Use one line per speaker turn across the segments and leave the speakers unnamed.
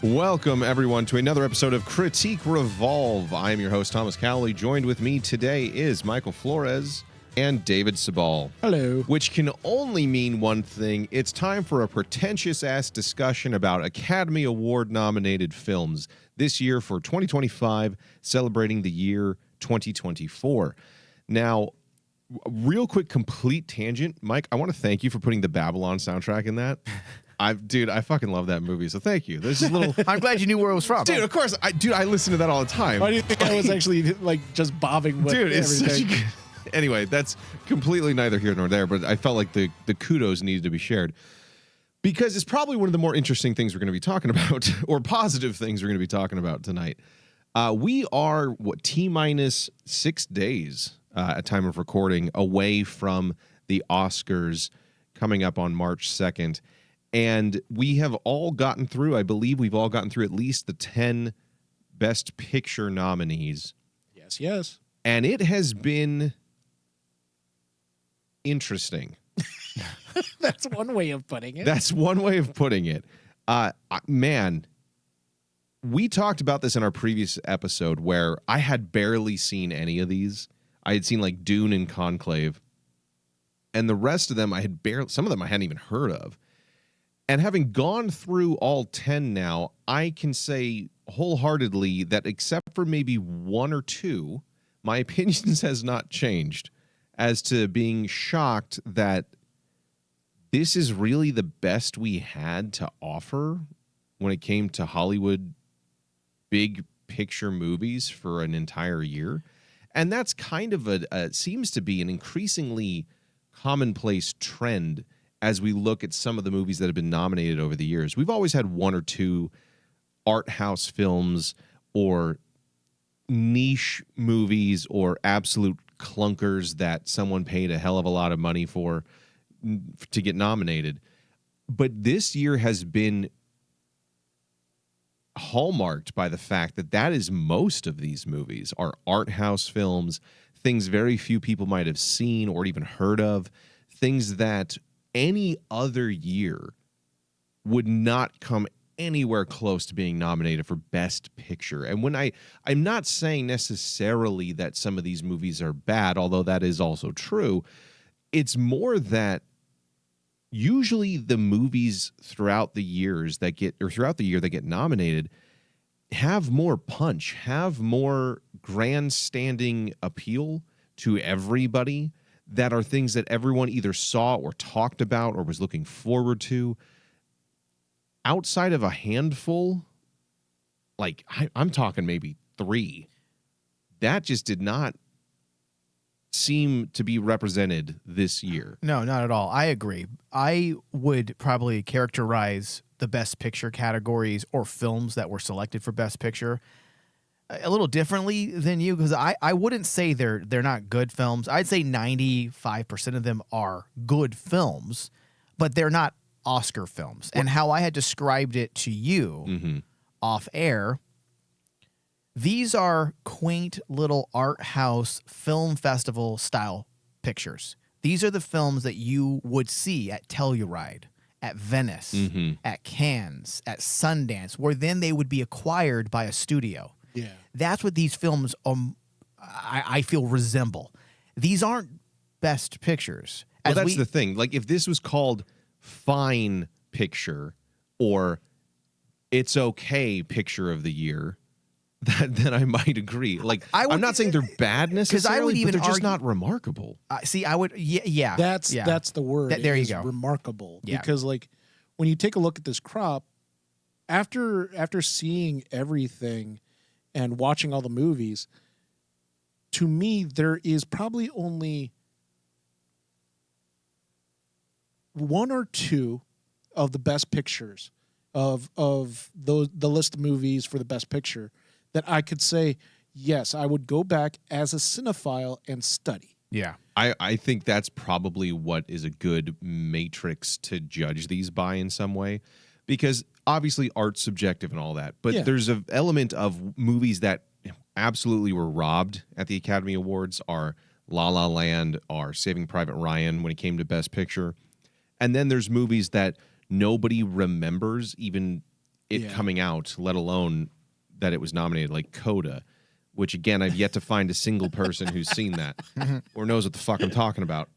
Welcome, everyone, to another episode of Critique Revolve. I am your host, Thomas Cowley. Joined with me today is Michael Flores and David Sabal.
Hello.
Which can only mean one thing. It's time for a pretentious-ass discussion about Academy Award-nominated films this year for 2025, celebrating the year 2024. Now, real quick, complete tangent. Mike, I want to thank you for putting the Babylon soundtrack in that. I fucking love that movie, so thank you. This is a little.
I'm glad you knew where it was from.
Dude, of course. I listen to that all the time.
Why do you think I was actually just bobbing with
Dude, it's
everything?
such a good. Anyway, that's completely neither here nor there, but I felt like the kudos needed to be shared. Because it's probably one of the more interesting things we're going to be talking about, or positive things we're going to be talking about tonight. We are, T-minus 6 days at time of recording away from the Oscars coming up on March 2nd. And we have all gotten through, I believe we've all gotten through at least the 10 Best Picture nominees.
Yes.
And it has been interesting.
That's one way of putting it.
That's one way of putting it. Man, we talked about this in our previous episode where I had barely seen any of these. I had seen like Dune and Conclave. And the rest of them some of them I hadn't even heard of. And having gone through all 10 now, I can say wholeheartedly that except for maybe one or two, my opinions has not changed as to being shocked that this is really the best we had to offer when it came to Hollywood big picture movies for an entire year. And that's kind of seems to be an increasingly commonplace trend as we look at some of the movies that have been nominated over the years. We've always had one or two art house films or niche movies or absolute clunkers that someone paid a hell of a lot of money for to get nominated. But this year has been hallmarked by the fact that is most of these movies are art house films, things very few people might have seen or even heard of, things that any other year would not come anywhere close to being nominated for Best Picture. And when I'm not saying necessarily that some of these movies are bad, although that is also true. It's more that usually the movies throughout the year that get nominated have more punch, have more grandstanding appeal to everybody, that are things that everyone either saw or talked about or was looking forward to. Outside of a handful, like I'm talking maybe 3, that just did not seem to be represented this year.
No, not at all. I agree. I would probably characterize the Best Picture categories or films that were selected for Best Picture a little differently than you, because I wouldn't say they're not good films. I'd say 95% of them are good films, but they're not Oscar films. And how I had described it to you off air, these are quaint little art house film festival style pictures. These are the films that you would see at Telluride, at Venice, at Cannes, at Sundance, where then they would be acquired by a studio.
Yeah.
That's what these films I feel resemble. These aren't Best Pictures.
Well, that's the thing. Like, if this was called Fine Picture or It's Okay Picture of the Year, then I might agree. Like, I'm not saying they're bad necessarily, but they're just not remarkable.
I would, yeah.
That's the word.
There you go.
Remarkable.
Yeah.
Because, like, when you take a look at this crop, after seeing everything and watching all the movies, to me, there is probably only one or two of the best pictures of the list of movies for the Best Picture that I could say, yes, I would go back as a cinephile and study.
Yeah.
I think that's probably what is a good matrix to judge these by in some way, because obviously art's subjective and all that, but there's an element of movies that absolutely were robbed at the Academy Awards, are La La Land, are Saving Private Ryan when it came to Best Picture. And then there's movies that nobody remembers even it coming out, let alone that it was nominated, like Coda, which again I've yet to find a single person who's seen that or knows what the fuck I'm talking about.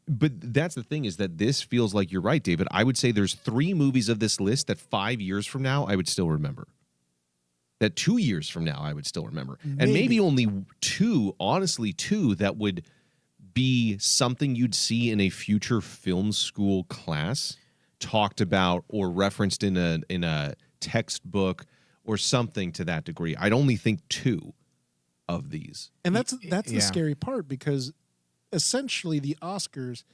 But that's the thing, is that this feels like, you're right, David. I would say there's 3 movies of this list that 5 years from now I would still remember. That 2 years from now I would still remember. And maybe only 2, honestly 2, that would be something you'd see in a future film school class talked about or referenced in a textbook or something to that degree. I'd only think 2 of these.
And that's the scary part, because essentially the Oscars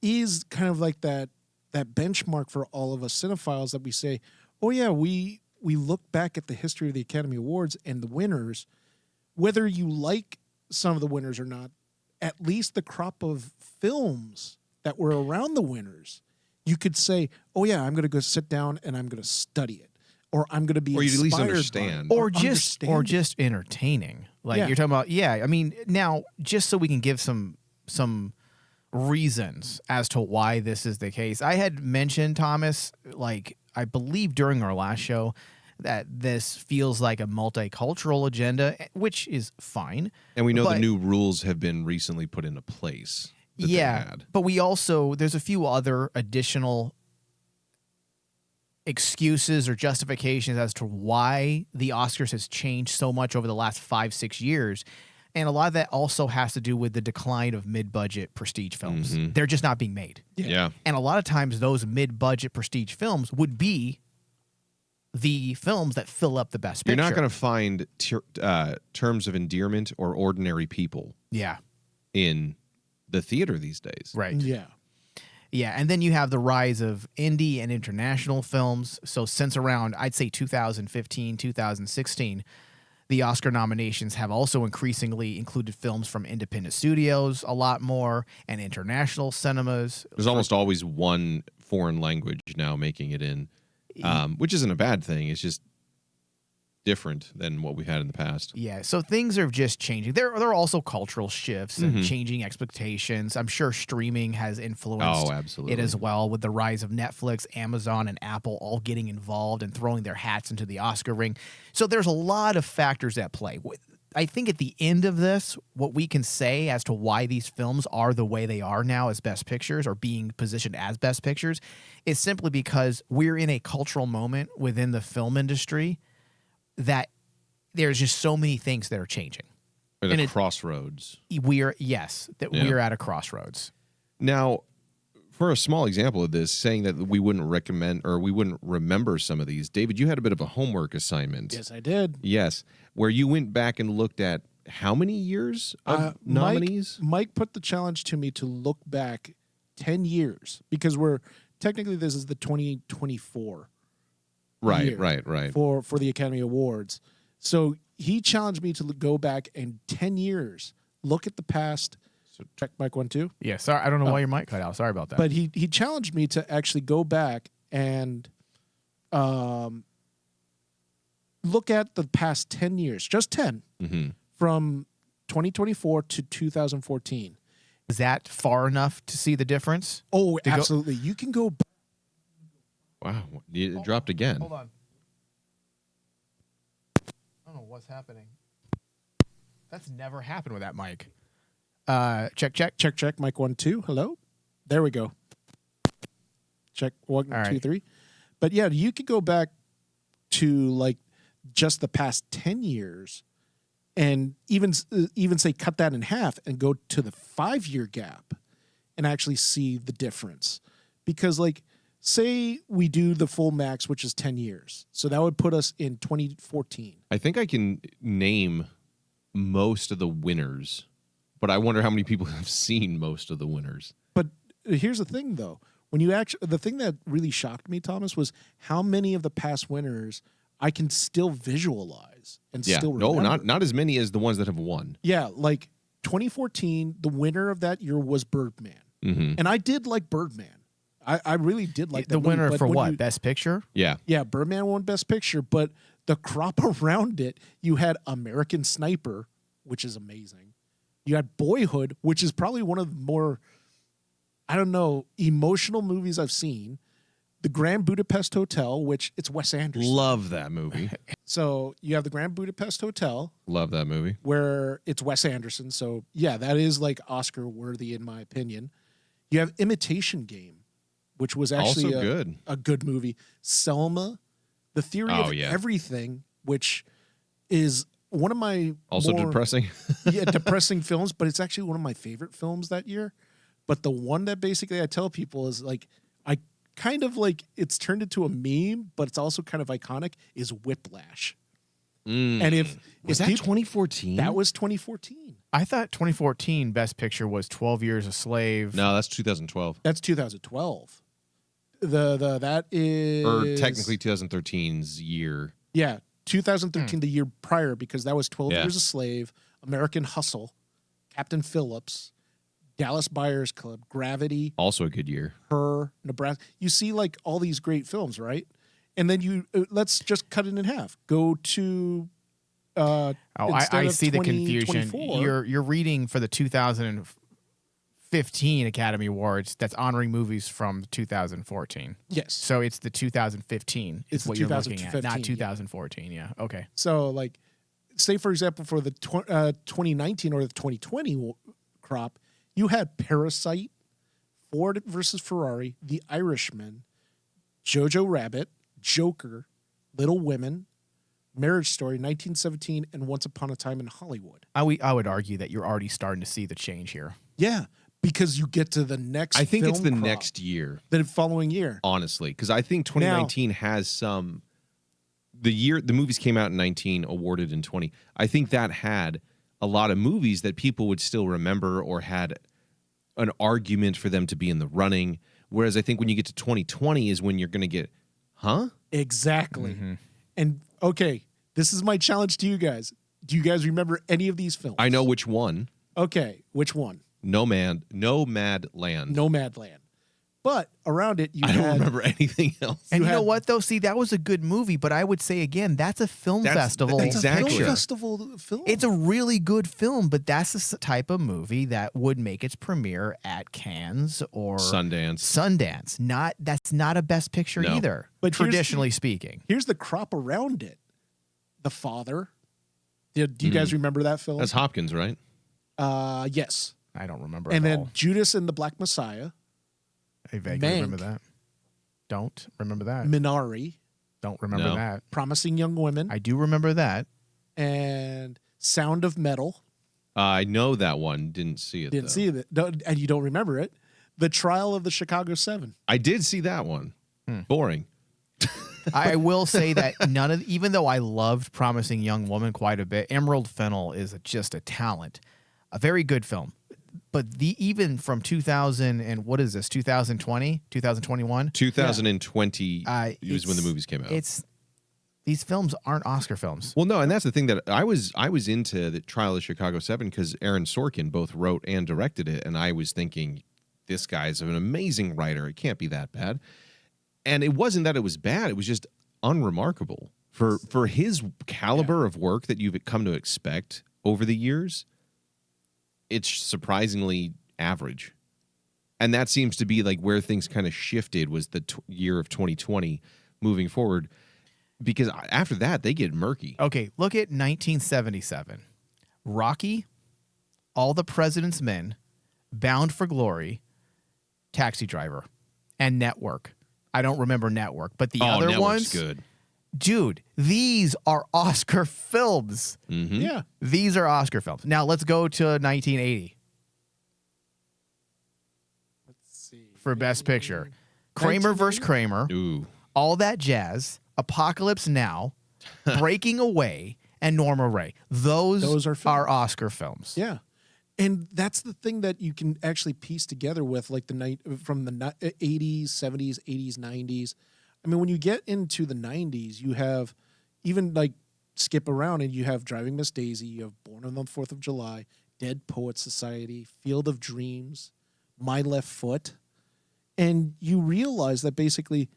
is kind of like that benchmark for all of us cinephiles, that we say, oh yeah, we look back at the history of the Academy Awards and the winners, whether you like some of the winners or not, at least the crop of films that were around the winners, you could say, oh yeah, I'm going to go sit down and I'm going to study it, or I'm going to be
or you'd at least
inspired
understand,
by it,
or just entertaining. Like
Yeah.
you're talking about, I mean, now just so we can give some reasons as to why this is the case. I had mentioned, Thomas, like I believe during our last show, that this feels like a multicultural agenda, which is fine.
and we know the new rules have been recently put into place. That they had.
But we also, there's a few other additional excuses or justifications as to why the Oscars has changed so much over the last 5-6 years. And a lot of that also has to do with the decline of mid-budget prestige films.
Mm-hmm.
They're just not being made.
Yeah.
And a lot of times those mid-budget prestige films would be the films that fill up the best picture.
You're not going to find terms of endearment or ordinary people in the theater these days.
Right.
Yeah.
Yeah, and then you have the rise of indie and international films. So since around, I'd say 2015, 2016, the Oscar nominations have also increasingly included films from independent studios a lot more, and international cinemas.
There's almost always one foreign language now making it in, which isn't a bad thing. It's just different than what we had in the past.
Yeah, so things are just changing. There are also cultural shifts and changing expectations. I'm sure streaming has influenced
absolutely.
it as well, with the rise of Netflix, Amazon, and Apple all getting involved and throwing their hats into the Oscar ring. So there's a lot of factors at play. I think at the end of this, what we can say as to why these films are the way they are now as Best Pictures, or being positioned as Best Pictures, is simply because we're in a cultural moment within the film industry that there's just so many things that are changing.
At a crossroads.
We're at a crossroads.
Now, for a small example of this, saying that we wouldn't recommend or we wouldn't remember some of these, David, you had a bit of a homework assignment.
Yes, I did.
Yes, where you went back and looked at how many years of nominees?
Mike put the challenge to me to look back 10 years, because this is the 2024.
Right.
For the Academy Awards. So he challenged me to go back and 10 years, look at the past. So check mic 1, 2.
Yeah, sorry, I don't know why your mic cut out. Sorry about that.
But he challenged me to actually go back and look at the past 10 years, just 10, from 2024 to 2014.
Is that far enough to see the difference?
Oh, absolutely. You can go back.
Wow, it dropped again.
Hold on. I don't know what's happening. That's never happened with that mic. Check.
Mic 1, 2. Hello. There we go. Check 1, 2, 3. But yeah, you could go back to like just the past 10 years, and even say cut that in half and go to the 5-year gap, and actually see the difference. Because like, say we do the full max, which is 10 years. So that would put us in 2014.
I think I can name most of the winners, but I wonder how many people have seen most of the winners.
But here's the thing, though. The thing that really shocked me, Thomas, was how many of the past winners I can still visualize and still remember.
No, not as many as the ones that have won.
Yeah, like 2014, the winner of that year was Birdman. And I did like Birdman. I really did like that
the winner
movie,
for what? Best Picture?
Yeah.
Yeah, Birdman won Best Picture, but the crop around it, you had American Sniper, which is amazing. You had Boyhood, which is probably one of the more, I don't know, emotional movies I've seen. the Grand Budapest Hotel, which it's Wes Anderson.
Love that movie.
So you have the Grand Budapest Hotel,
Love that movie.
where it's Wes Anderson. So yeah, that is like Oscar worthy in my opinion. You have Imitation Game, which was actually
Also good.
a good movie. Selma, The Theory
Oh,
of
yeah.
Everything, which is one of my
Also
more,
depressing.
depressing films, but it's actually one of my favorite films that year. But the one that basically I tell people is like, I kind of like, it's turned into a meme, but it's also kind of iconic, is Whiplash. And if
Was that
people,
2014?
that was 2014.
I thought 2014 Best Picture was 12 Years a Slave.
No, that's 2012.
That's 2012. That is
Or technically 2013's year.
yeah, 2013, the year prior, because that was 12
Yeah.
Years a Slave, American Hustle, Captain Phillips, Dallas Buyers Club, Gravity,
Also a good year.
Her, Nebraska. You see like all these great films, right? And then you let's just cut it in half. Go to
I
instead of
see the confusion.
2024
You're reading for the 2015 Academy Awards that's honoring movies from 2014.
yes.
So it's the 2015
It's
is
the
what you're looking at,
2015,
not
yeah.
2014. Yeah. Okay.
So like, say for example, for the 2019 or the 2020 crop, you had Parasite, Ford versus Ferrari, The Irishman, Jojo Rabbit, Joker, Little Women, Marriage Story, 1917, and Once Upon a Time in Hollywood.
I would argue that you're already starting to see the change here.
Yeah, because you get to the next.
I think it's the
film crop,
next year,
the following year.
honestly, because I think 2019 has some. The movies came out in 19, awarded in 20. I think that had a lot of movies that people would still remember or had an argument for them to be in the running. Whereas I think when you get to 2020 is when you're going to get, huh?
Exactly.
Mm-hmm.
And okay, this is my challenge to you guys. Do you guys remember any of these films?
I know which one.
Okay, which one?
Nomad Land.
Nomadland. But around it, you
I don't
had
remember anything else.
And you know
had-
what, though? See, that was a good movie, but I would say, again, that's a film
That's-
festival.
that's exactly.
film
Sure.
festival film.
It's a really good film, but that's the type of movie that would make its premiere at Cannes or
Sundance.
That's not a Best Picture
No.
either,
But here's
traditionally speaking.
Here's the crop around it. The Father. Do you guys remember that film?
That's Hopkins, right?
Yes.
I don't remember
And
at
then
all.
Judas and the Black Messiah,
I vaguely remember
Mank.
that. Don't remember that.
Minari,
Don't remember
No.
that.
Promising Young Women,
I do remember that.
and Sound of Metal.
I know that one. Didn't see it.
Didn't
though.
see it, and you don't remember it. The Trial of the Chicago Seven.
I did see that one. Boring.
I will say that even though I loved Promising Young Woman quite a bit, Emerald Fennell is just a talent. A very good film. But even from 2000 and what is this, 2020, 2021?
2020 was when the movies came out.
These films aren't Oscar films.
Well, no, and that's the thing that I was into the Trial of Chicago 7 because Aaron Sorkin both wrote and directed it, and I was thinking, this guy's an amazing writer. It can't be that bad. And it wasn't that it was bad. It was just unremarkable for his caliber of work that you've come to expect over the years. It's surprisingly average. And that seems to be like where things kind of shifted was the year of 2020 moving forward. Because after that, they get murky.
Okay, look at 1977. Rocky, All the President's Men, Bound for Glory, Taxi Driver, and Network. I don't remember Network, but the other
Network's
ones,
good.
dude, these are Oscar films.
Mm-hmm.
Yeah.
These are Oscar films. Now let's go to 1980
Let's see.
for Best Picture. Kramer vs. Kramer,
Ooh.
All That Jazz, Apocalypse Now, Breaking Away, and Norma Ray. Those
are films.
Oscar films.
Yeah. And that's the thing that you can actually piece together with like the night from the 80s, 70s, 80s, 90s. I mean, when you get into the 90s, you have even like skip around and you have Driving Miss Daisy, you have Born on the 4th of July, Dead Poets Society, Field of Dreams, My Left Foot. And you realize that basically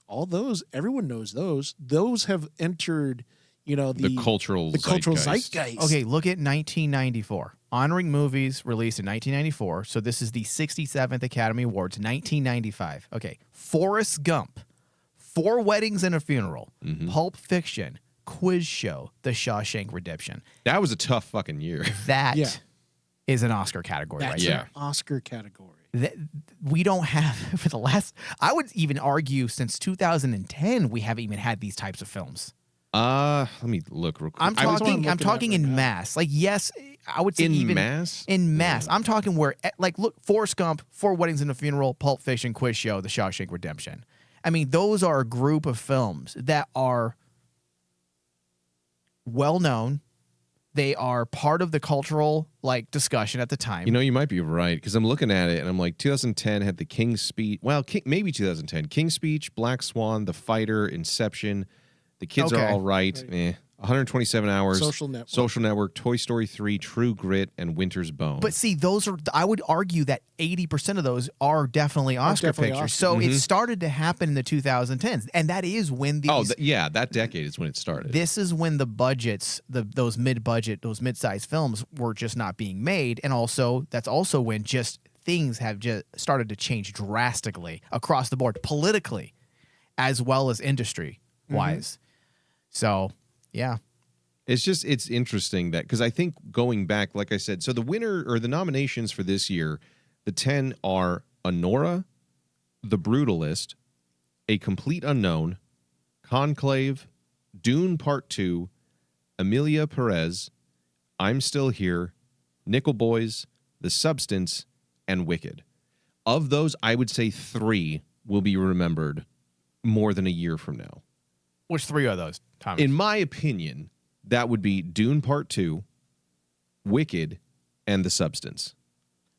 all those, everyone knows those have entered,
The cultural
zeitgeist.
Okay, look at 1994. Honoring movies released in 1994. So this is the 67th Academy Awards, 1995. Okay, Forrest Gump, Four Weddings and a Funeral, Pulp Fiction, Quiz Show, The Shawshank Redemption.
That was a tough fucking year.
That
Yeah.
is an Oscar category right
That's
there.
an Oscar category.
We don't have for the last. I would even argue since 2010 we haven't even had these types of films.
Let me look real quick.
I'm talking
looking at
in
right now.
mass. Like yes, I would say
In
even
mass?
In mass. I'm talking where like look, Forrest Gump, Four Weddings and a Funeral, Pulp Fiction, Quiz Show, The Shawshank Redemption. I mean, those are a group of films that are well known. They are part of the cultural like discussion at the time.
You know, you might be right because I'm looking at it and I'm like, 2010 had the King's Speech. Well, maybe 2010. King's Speech, Black Swan, The Fighter, Inception. The Kids Are All Right. 127 Hours. Social Network. Toy Story 3, True Grit, and Winter's Bone.
But see, those are. I would argue that 80% of those are definitely Oscar pictures. So it started to happen in the 2010s, and that is when these.
That decade is when it started.
This is when the budgets, those mid-budget, those mid-sized films were just not being made, and also that's also when just things have just started to change drastically across the board, politically, as well as industry-wise. So, yeah.
It's interesting that because I think going back, like I said, so the winner or the nominations for this year, the 10 are Anora, The Brutalist, A Complete Unknown, Conclave, Dune Part 2, Emilia Perez, I'm Still Here, Nickel Boys, The Substance, and Wicked. Of those, I would say 3 will be remembered more than a year from now.
Which 3 are those, Thomas?
In my opinion, that would be Dune Part 2, Wicked, and The Substance.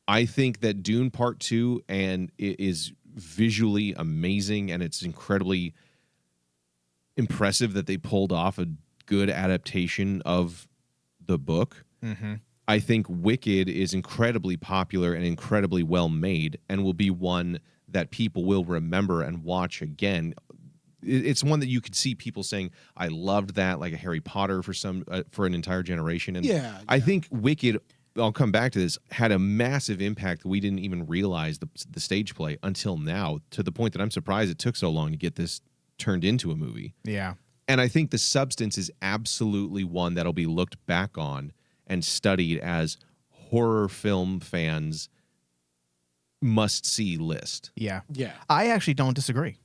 I think that Dune Part 2 is visually amazing, and it's incredibly impressive that they pulled off a good adaptation of the book.
Mm-hmm.
I think Wicked is incredibly popular and incredibly well made and will be one that people will remember and watch again. It's one that you could see people saying, I loved that, like a Harry Potter for an entire generation. And I think Wicked, I'll come back to this, had a massive impact that we didn't even realize the stage play until now, to the point that I'm surprised it took so long to get this turned into a movie.
Yeah.
And I think The Substance is absolutely one that'll be looked back on and studied as horror film fans must-see list.
Yeah.
Yeah.
I actually don't disagree.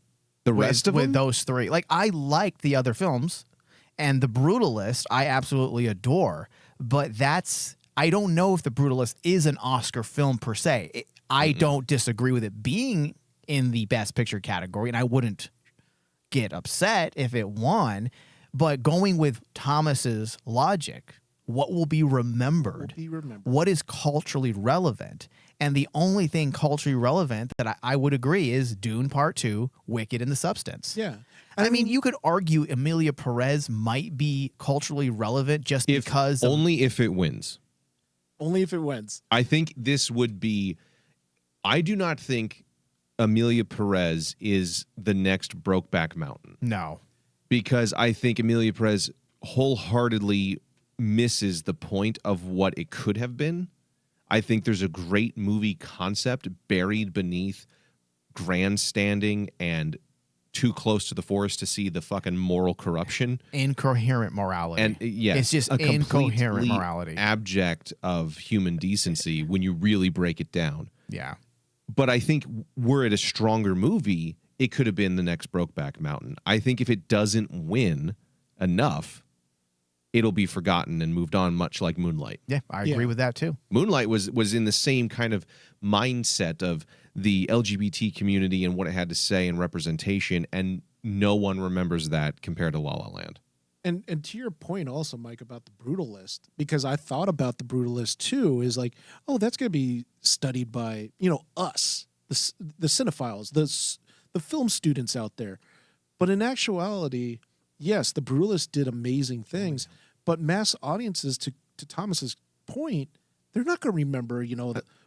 The rest of them?
With those 3. Like, I like the other films, and The Brutalist I absolutely adore, but I don't know if The Brutalist is an Oscar film per se. I don't disagree with it being in the Best Picture category, and I wouldn't get upset if it won, but going with Thomas's logic, what will be remembered? What is culturally relevant? And the only thing culturally relevant that I would agree is Dune Part 2, Wicked, and The Substance.
Yeah.
I mean, you could argue Emilia Perez might be culturally relevant just because
only if it wins.
Only if it wins.
I think this would be... I do not think Emilia Perez is the next Brokeback Mountain.
No.
Because I think Emilia Perez wholeheartedly misses the point of what it could have been. I think there's a great movie concept buried beneath grandstanding and too close to the forest to see the fucking moral corruption.
Incoherent morality.
And
it's just
a
incoherent morality.
Abject of human decency when you really break it down.
Yeah.
But I think were it a stronger movie, it could have been the next Brokeback Mountain. I think if it doesn't win enough, it'll be forgotten and moved on, much like Moonlight.
Yeah, I agree with that too.
Moonlight was in the same kind of mindset of the LGBT community and what it had to say and representation, and no one remembers that compared to La La Land.
And to your point also, Mike, about the Brutalist, because I thought about the Brutalist too, is like, oh, that's going to be studied by, us, the cinephiles, the film students out there. But in actuality, yes, the Brutalist did amazing things, but mass audiences, to Thomas's point, they're not going to remember,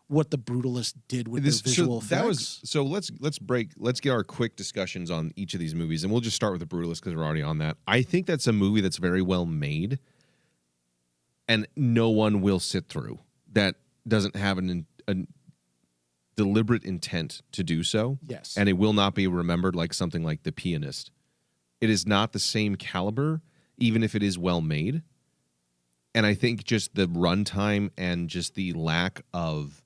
what the Brutalist did with their visual effects.
Let's get our quick discussions on each of these movies, and we'll just start with the Brutalist because we're already on that. I think that's a movie that's very well made, and no one will sit through that doesn't have a deliberate intent to do so.
Yes.
And it will not be remembered like something like The Pianist It is not the same caliber, even if it is well made. And I think just the runtime and just the lack of,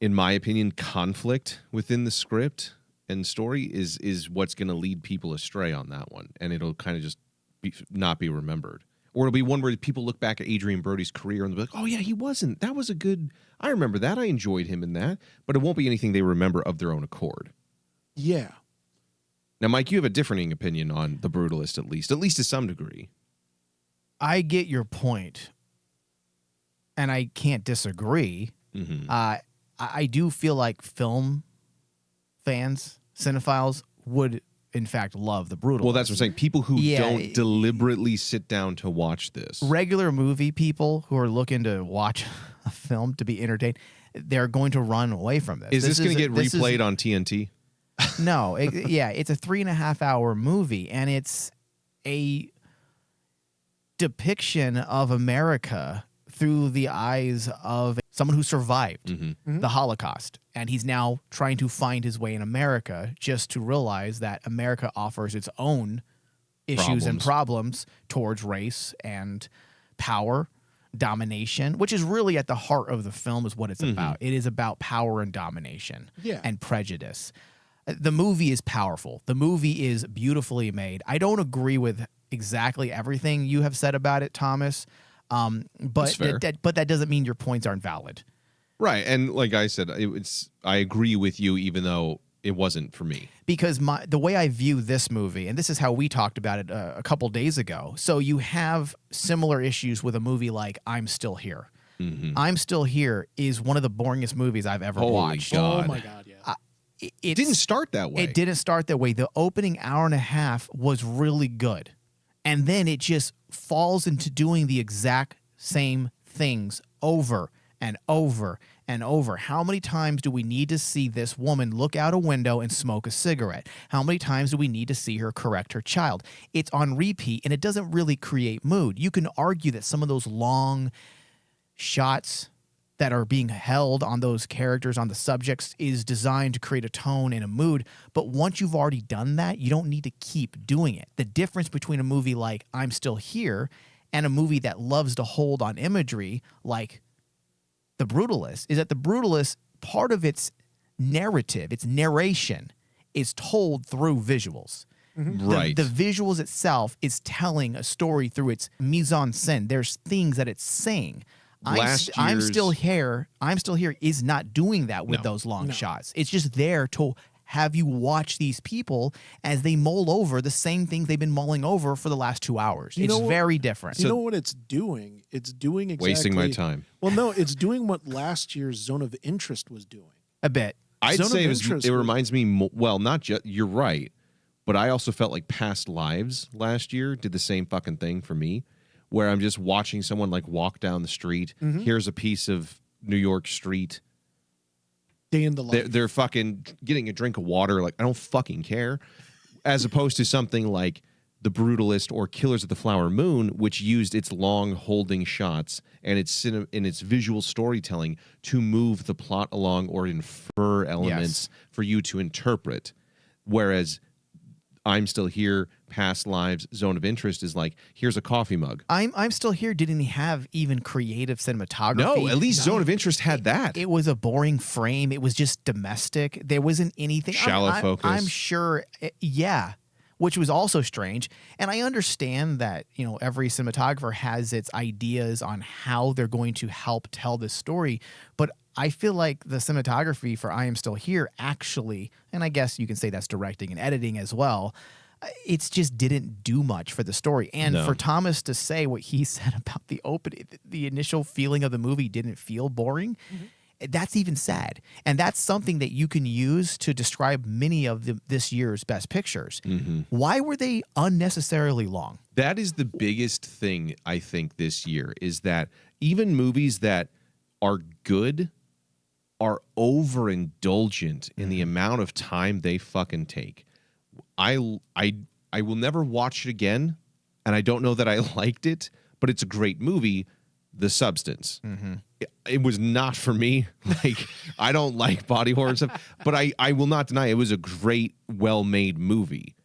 in my opinion, conflict within the script and story is what's going to lead people astray on that one. And it'll kind of just not be remembered. Or it'll be one where people look back at Adrian Brody's career and they'll be like, oh, yeah, that was a good, I remember that. I enjoyed him in that. But it won't be anything they remember of their own accord.
Yeah.
Now, Mike, you have a differing opinion on The Brutalist, at least to some degree.
I get your point, and I can't disagree.
Mm-hmm.
I do feel like film fans, cinephiles, would in fact love The Brutalist.
Well, that's what I'm saying. People who don't deliberately sit down to watch this.
Regular movie people who are looking to watch a film to be entertained, they're going to run away from this.
Is this going to get replayed on TNT?
No. It's a 3.5 hour movie, and it's a depiction of America through the eyes of someone who survived the Holocaust. And he's now trying to find his way in America, just to realize that America offers its own issues and problems towards race and power, domination, which is really at the heart of the film, is what it's about. It is about power and domination and prejudice. The movie is powerful. The movie is beautifully made. I don't agree with exactly everything you have said about it, Thomas. But that doesn't mean your points aren't valid.
Right. And like I said, I agree with you, even though it wasn't for me.
Because the way I view this movie, and this is how we talked about it a couple days ago. So you have similar issues with a movie like I'm Still Here. I'm Still Here is one of the boringest movies I've ever watched.
God.
Oh my God, yeah.
It didn't start that way.
It didn't start that way. The opening hour and a half was really good. And then it just falls into doing the exact same things over and over and over. How many times do we need to see this woman look out a window and smoke a cigarette? How many times do we need to see her correct her child? It's on repeat, and it doesn't really create mood. You can argue that some of those long shots that are being held on those characters, on the subjects, is designed to create a tone and a mood. But once you've already done that, you don't need to keep doing it. The difference between a movie like I'm Still Here and a movie that loves to hold on imagery like The Brutalist is that The Brutalist, part of its narrative, its narration, is told through visuals.
Right.
The visuals itself is telling a story through its mise en scène. There's things that it's saying. I'm Still Here is not doing that with those long shots. It's just there to have you watch these people as they mull over the same things they've been mulling over for the last 2 hours. It's very different.
You know what it's doing? It's doing exactly...
Wasting my time.
Well, no, it's doing what last year's Zone of Interest was doing.
A bit.
I'd say it reminds me, well, not just, you're right, but I also felt like Past Lives last year did the same fucking thing for me, where I'm just watching someone like walk down the street. Here's a piece of New York street.
Day in the life.
They're fucking getting a drink of water. Like, I don't fucking care. As opposed to something like The Brutalist or Killers of the Flower Moon, which used its long holding shots and its visual storytelling to move the plot along or infer elements for you to interpret. Whereas I'm Still Here, Past Lives, Zone of Interest is like, here's a coffee mug.
I'm Still Here didn't have even creative cinematography.
No, at least Zone of Interest had that.
It was a boring frame. It was just domestic. There wasn't anything.
Shallow focus.
I'm sure, which was also strange. And I understand that, every cinematographer has its ideas on how they're going to help tell this story. But I feel like the cinematography for I Am Still Here actually, and I guess you can say that's directing and editing as well, it's just didn't do much for the story. And for Thomas to say what he said about the opening, the initial feeling of the movie didn't feel boring, that's even sad. And that's something that you can use to describe many of this year's best pictures. Why were they unnecessarily long?
That is the biggest thing, I think, this year, is that even movies that are good are overindulgent in the amount of time they fucking take. I will never watch it again, and I don't know that I liked it, but it's a great movie, The Substance. It was not for me. Like, I don't like body horror stuff, but I will not deny it was a great, well-made movie.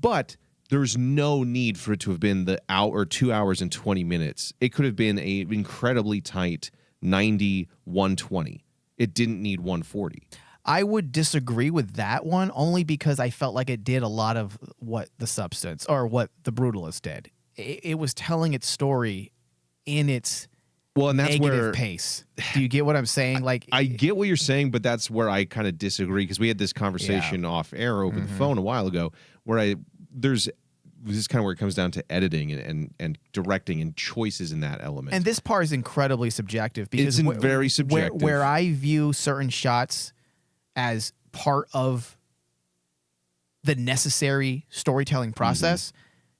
But there's no need for it to have been the hour or 2 hours and 20 minutes. It could have been a incredibly tight 90, 120. It didn't need 140.
I would disagree with that one only because I felt like it did a lot of what The Substance or what The Brutalist did. It was telling its story in its
and that's
negative
where
pace. Do you get what I'm saying? Like,
I get what you're saying, but that's where I kind of disagree because we had this conversation off air over the phone a while ago where this is kind of where it comes down to editing and directing and choices in that element.
And this part is incredibly subjective because
it's very subjective.
Where I view certain shots as part of the necessary storytelling process,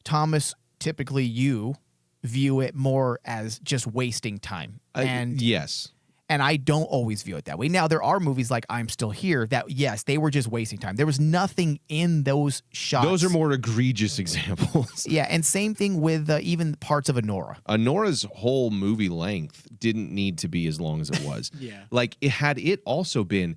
Thomas, typically you view it more as just wasting time. And
yes.
And I don't always view it that way. Now, there are movies like I'm Still Here that, yes, they were just wasting time. There was nothing in those shots.
Those are more egregious examples.
Yeah, and same thing with even parts of Anora.
Anora's whole movie length didn't need to be as long as it was.
Yeah.
Like, had it also been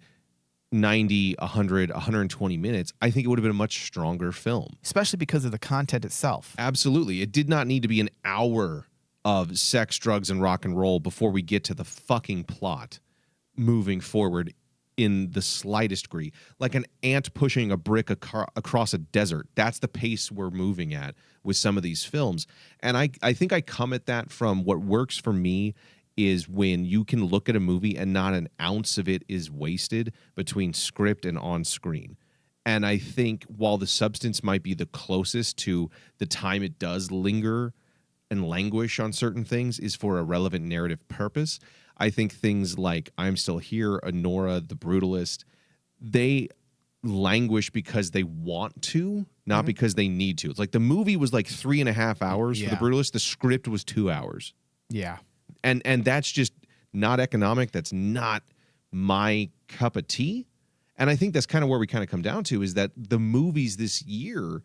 90, 100, 120 minutes, I think it would have been a much stronger film.
Especially because of the content itself.
Absolutely. It did not need to be an hour of sex, drugs, and rock and roll before we get to the fucking plot moving forward in the slightest degree. Like an ant pushing a brick across a desert. That's the pace we're moving at with some of these films. And I think I come at that from what works for me is when you can look at a movie and not an ounce of it is wasted between script and on screen. And I think while The Substance might be the closest to the time it does linger and languish on certain things is for a relevant narrative purpose, I think things like I'm Still Here, Anora, The Brutalist, they languish because they want to, not because they need to. It's like the movie was like 3.5 hours for The Brutalist. The script was 2 hours.
Yeah.
And that's just not economic. That's not my cup of tea. And I think that's kind of where we kind of come down to is that the movies this year,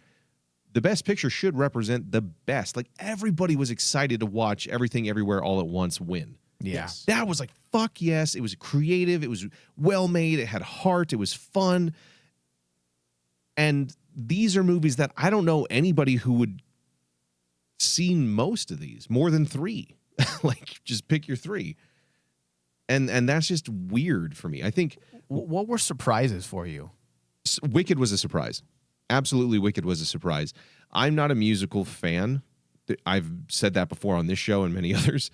the Best Picture should represent the best. Like everybody was excited to watch Everything Everywhere All at Once win.
Yeah.
Yes.
That was like, fuck yes. It was creative. It was well made. It had heart. It was fun. And these are movies that I don't know anybody who would see most of these, more than 3. Like, just pick your 3. And that's just weird for me. I think...
What were surprises for you?
Wicked was a surprise. Absolutely, Wicked was a surprise. I'm not a musical fan. I've said that before on this show and many others.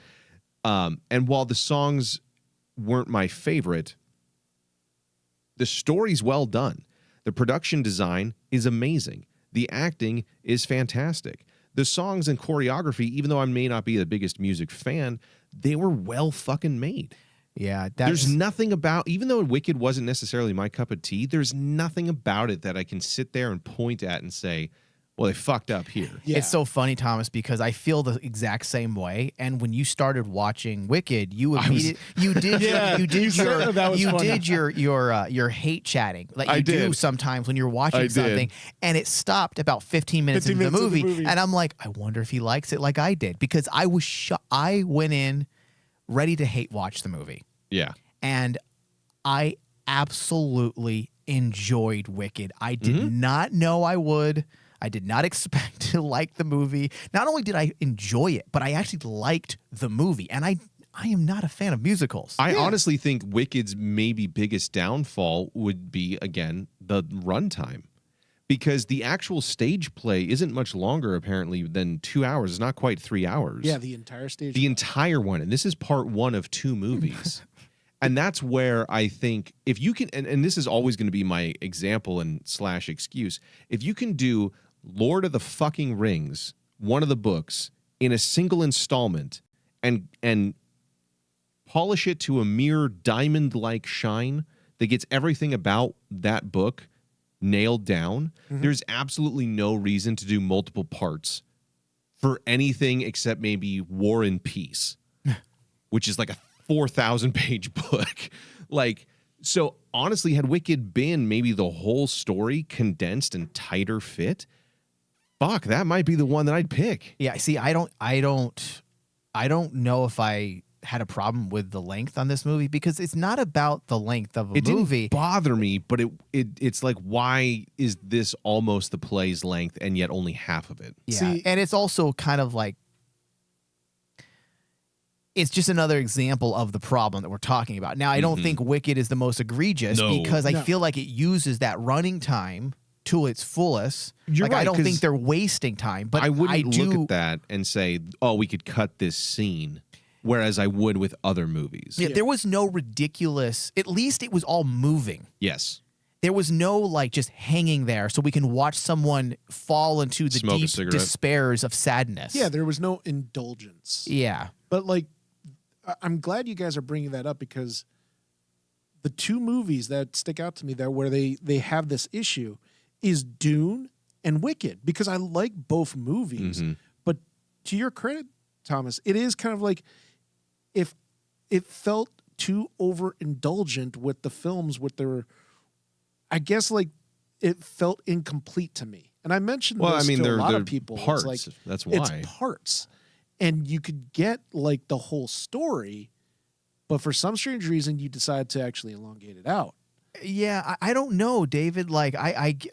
And while the songs weren't my favorite, the story's well done. The production design is amazing. The acting is fantastic. The songs and choreography, even though I may not be the biggest music fan, they were well fucking made.
Yeah,
there's nothing about, even though Wicked wasn't necessarily my cup of tea, there's nothing about it that I can sit there and point at and say, well, they fucked up here.
Yeah.
It's so funny, Thomas, because I feel the exact same way. And when you started watching Wicked, you did your hate chatting like you do sometimes when you're watching something, and it stopped about 15 minutes into the movie, and I'm like, I wonder if he likes it like I did, because I went in ready to hate watch the movie.
Yeah,
and I absolutely enjoyed Wicked. I did not know I would. I did not expect to like the movie. Not only did I enjoy it, but I actually liked the movie. And I am not a fan of musicals.
I honestly think Wicked's maybe biggest downfall would be, again, the runtime. Because the actual stage play isn't much longer, apparently, than 2 hours. It's not quite 3 hours.
Yeah, the entire stage.
The entire one. And this is part 1 of 2 movies. And that's where I think if you can, and this is always going to be my example and / excuse, if you can do Lord of the fucking Rings, one of the books, in a single installment and polish it to a mere diamond-like shine that gets everything about that book nailed down, there's absolutely no reason to do multiple parts for anything except maybe War and Peace, which is like a 4,000-page book. Like, so honestly, had Wicked been maybe the whole story condensed and tighter fit, fuck, that might be the one that I'd pick.
Yeah, see, I don't know if I had a problem with the length on this movie because it's not about the length of a
It
movie.
didn't bother me, but it's like, why is this almost the play's length and yet only half of it?
Yeah,
See-
and it's also kind of like it's just another example of the problem that we're talking about. Now, I don't think Wicked is the most egregious
No.
because I
No.
feel like it uses that running time to its fullest.
You're
like I
right,
don't
'cause
think they're wasting time, but
I wouldn't
do,
look at that and say, oh, we could cut this scene, whereas I would with other movies.
Yeah, there was no ridiculous. At least it was all moving.
Yes.
There was no like just hanging there so we can watch someone fall into the
Smoke a
deep
cigarette.
despairs of sadness.
Yeah, there was no indulgence.
Yeah.
But like, I'm glad you guys are bringing that up because the two movies that stick out to me that where they have this issue is Dune and Wicked because I like both movies. But to your credit, Thomas, it is kind of like if it felt too overindulgent with the films with their, I guess like it felt incomplete to me. And I mentioned
Well,
this
I mean,
to a lot
they're
of people. It's
parts.
like,
That's why.
it's parts. And you could get like the whole story, but for some strange reason, you decide to actually elongate it out.
Yeah, I don't know, David. Like,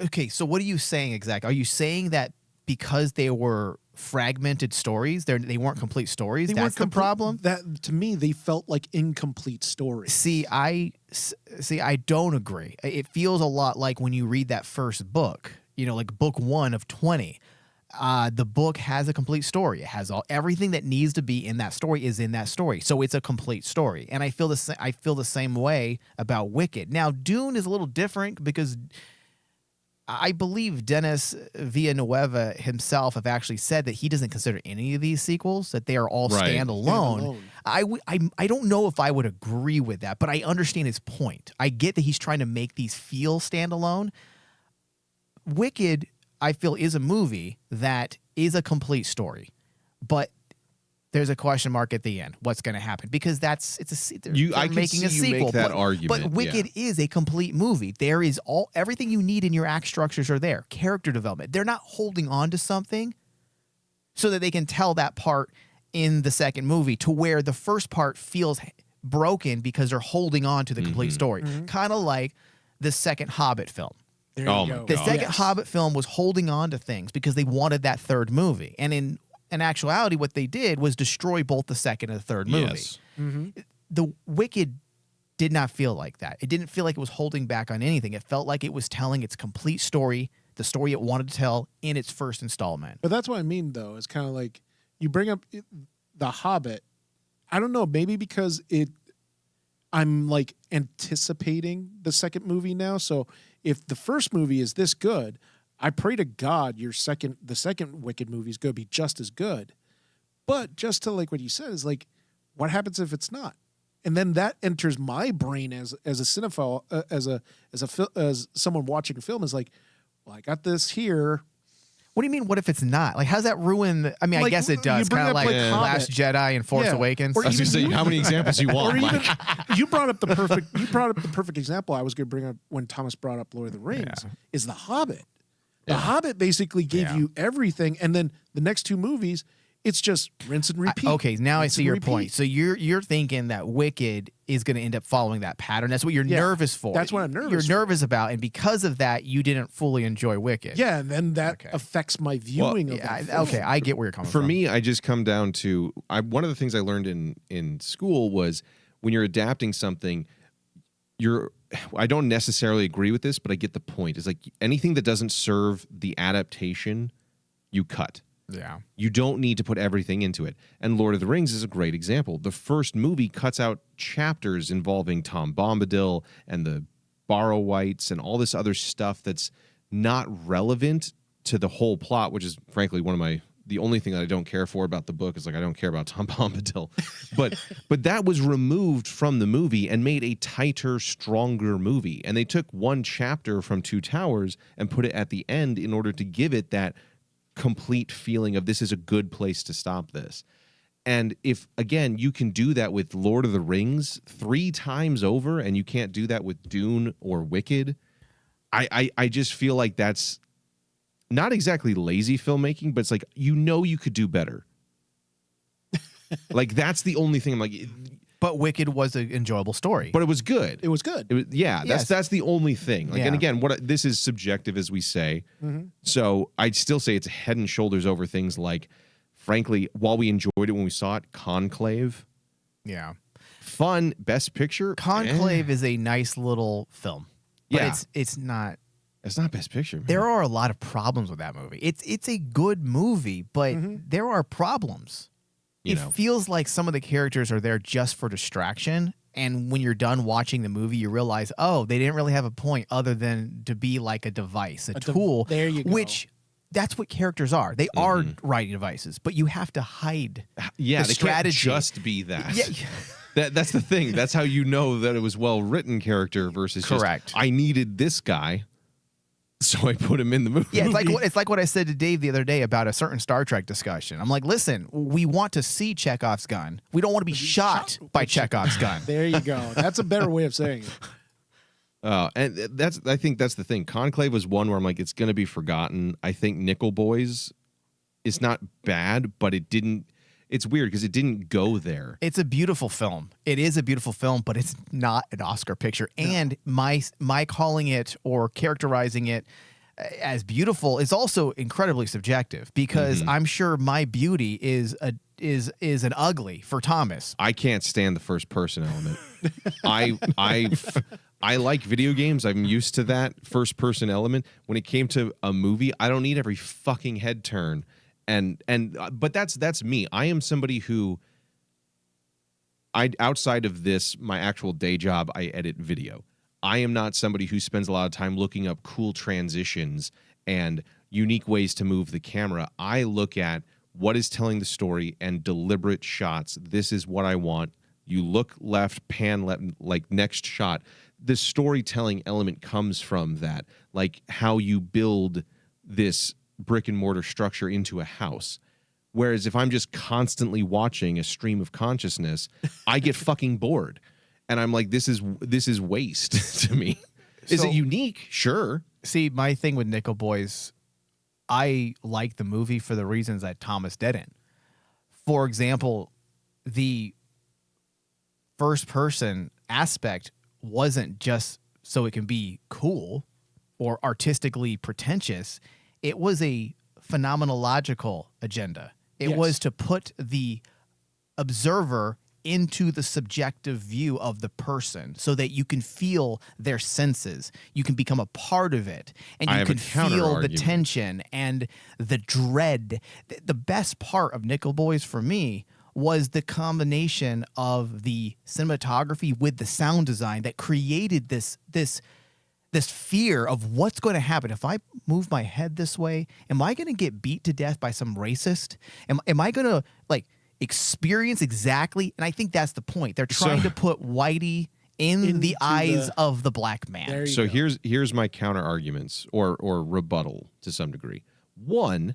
okay. So, what are you saying exactly? Are you saying that because they were fragmented stories, they weren't complete stories? That's the problem.
That to me, they felt like incomplete stories.
See, I don't agree. It feels a lot like when you read that first book. You know, like book 1 of 20. The book has a complete story. It has everything that needs to be in that story is in that story. So it's a complete story. And I feel the same way about Wicked. Now, Dune is a little different because I believe Denis Villeneuve himself have actually said that he doesn't consider any of these sequels, that they are all
Right.
standalone. I don't know if I would agree with that, but I understand his point. I get that he's trying to make these feel standalone. Wicked, I feel, is a movie that is a complete story, but there's a question mark at the end. What's going to happen? Because they're
I can
making a
see you
sequel.
make that
but,
argument,
but Wicked is a complete movie. There is everything you need in your act structures are there. Character development. They're not holding on to something so that they can tell that part in the second movie to where the first part feels broken because they're holding on to the complete story. Kind of like the second Hobbit film.
There
Oh
you
my
go.
The second
Yes.
Hobbit film was holding on to things because they wanted that third movie. And in actuality, what they did was destroy both the second and the third movie.
Yes.
The Wicked did not feel like that. It didn't feel like it was holding back on anything. It felt like it was telling its complete story, the story it wanted to tell in its first installment.
But that's what I mean, though. It's kind of like you bring up The Hobbit. I don't know, maybe because I'm like anticipating the second movie now. So if the first movie is this good, I pray to God the second Wicked movie is going to be just as good. But just to like what you said is like, what happens if it's not? And then that enters my brain as a cinephile, as someone watching a film is like, well, I got this here.
What do you mean, what if it's not? Like, how's that ruin? I mean, I
Like,
guess it
you
does.
bring
Kind of
up,
like
like,
Last Jedi and Force
Yeah.
Awakens.
Or
I was going to say, how many examples you want,
Or even
Mike?
you brought up the perfect example I was going to bring up when Thomas brought up Lord of the Rings is The Hobbit. The Hobbit basically gave you everything, and then the next two movies, it's just rinse and repeat.
Okay, now I
Rinse
see
and
your
repeat.
point. So you're thinking that Wicked is going to end up following that pattern. That's what you're nervous for.
That's what I'm nervous
You're
for.
nervous about, and because of that, you didn't fully enjoy Wicked.
Yeah, and then that affects my viewing of that. film.
Okay, I get where you're coming
For
from.
me, I just come down to one of the things I learned in school was when you're adapting something, I don't necessarily agree with this, but I get the point. It's like anything that doesn't serve the adaptation, you cut.
Yeah.
You don't need to put everything into it. And Lord of the Rings is a great example. The first movie cuts out chapters involving Tom Bombadil and the Borrowites and all this other stuff that's not relevant to the whole plot, which is frankly the only thing that I don't care for about the book is like I don't care about Tom Bombadil. But that was removed from the movie and made a tighter, stronger movie. And they took one chapter from Two Towers and put it at the end in order to give it that complete feeling of this is a good place to stop this. And if, again, you can do that with Lord of the Rings 3 times over and you can't do that with Dune or Wicked, I just feel like that's not exactly lazy filmmaking, but it's like, you could do better. Like that's the only thing I'm like.
But Wicked was an enjoyable story.
But it was good.
It was good.
That's the only thing. Like,
Yeah.
and again, this is subjective, as we say. So I'd still say it's head and shoulders over things like, frankly, while we enjoyed it when we saw it, Conclave,
yeah.
fun, best picture.
Conclave is a nice little film. But
Yeah.
it's not.
It's not best picture. Man.
There are a lot of problems with that movie. It's a good movie, but there are problems. It feels like some of the characters are there just for distraction. And when you're done watching the movie, you realize, oh, they didn't really have a point other than to be like a device, a tool.
There you go.
Which that's what characters are. They are writing devices, but you have to hide.
Yeah,
the
they
strategy.
can't just be that.
Yeah.
That's the thing. That's how you know that it was well written character versus
Correct.
Just, I needed this guy, so I put him in the movie.
Yeah, it's like what I said to Dave the other day about a certain Star Trek discussion. I'm like, listen, we want to see Chekhov's gun. We don't want to be shot by Chekhov's gun.
There you go. That's a better way of saying it.
And I think that's the thing. Conclave was one where I'm like, it's going to be forgotten. I think Nickel Boys is not bad, but it didn't. It's weird because it didn't go there.
It's a beautiful film. It is a beautiful film, but it's not an Oscar picture. No. And my calling it or characterizing it as beautiful is also incredibly subjective because I'm sure my beauty is an ugly for Thomas.
I can't stand the first person element. I like video games. I'm used to that first person element. When it came to a movie, I don't need every fucking head turn. But that's me. I am somebody who outside of this, my actual day job, I edit video. I am not somebody who spends a lot of time looking up cool transitions and unique ways to move the camera. I look at what is telling the story and deliberate shots. This is what I want. You look left, pan left, like next shot. The storytelling element comes from that, like how you build this brick and mortar structure into a house. Whereas if I'm just constantly watching a stream of consciousness, I get fucking bored. And I'm like, this is waste to me. Is it unique? Sure.
See, my thing with Nickel Boys, I like the movie for the reasons that Thomas didn't. For example, the first person aspect wasn't just so it can be cool or artistically pretentious. It was a phenomenological agenda. It was to put the observer into the subjective view of the person so that you can feel their senses. You can become a part of it. And you can feel the tension and the dread. The best part of Nickel Boys for me was the combination of the cinematography with the sound design that created this fear of what's going to happen. If I move my head this way, am I going to get beat to death by some racist? Am I going to experience exactly? And I think that's the point. They're trying to put Whitey in the eyes of the black man.
So here's my counter arguments or rebuttal to some degree. One,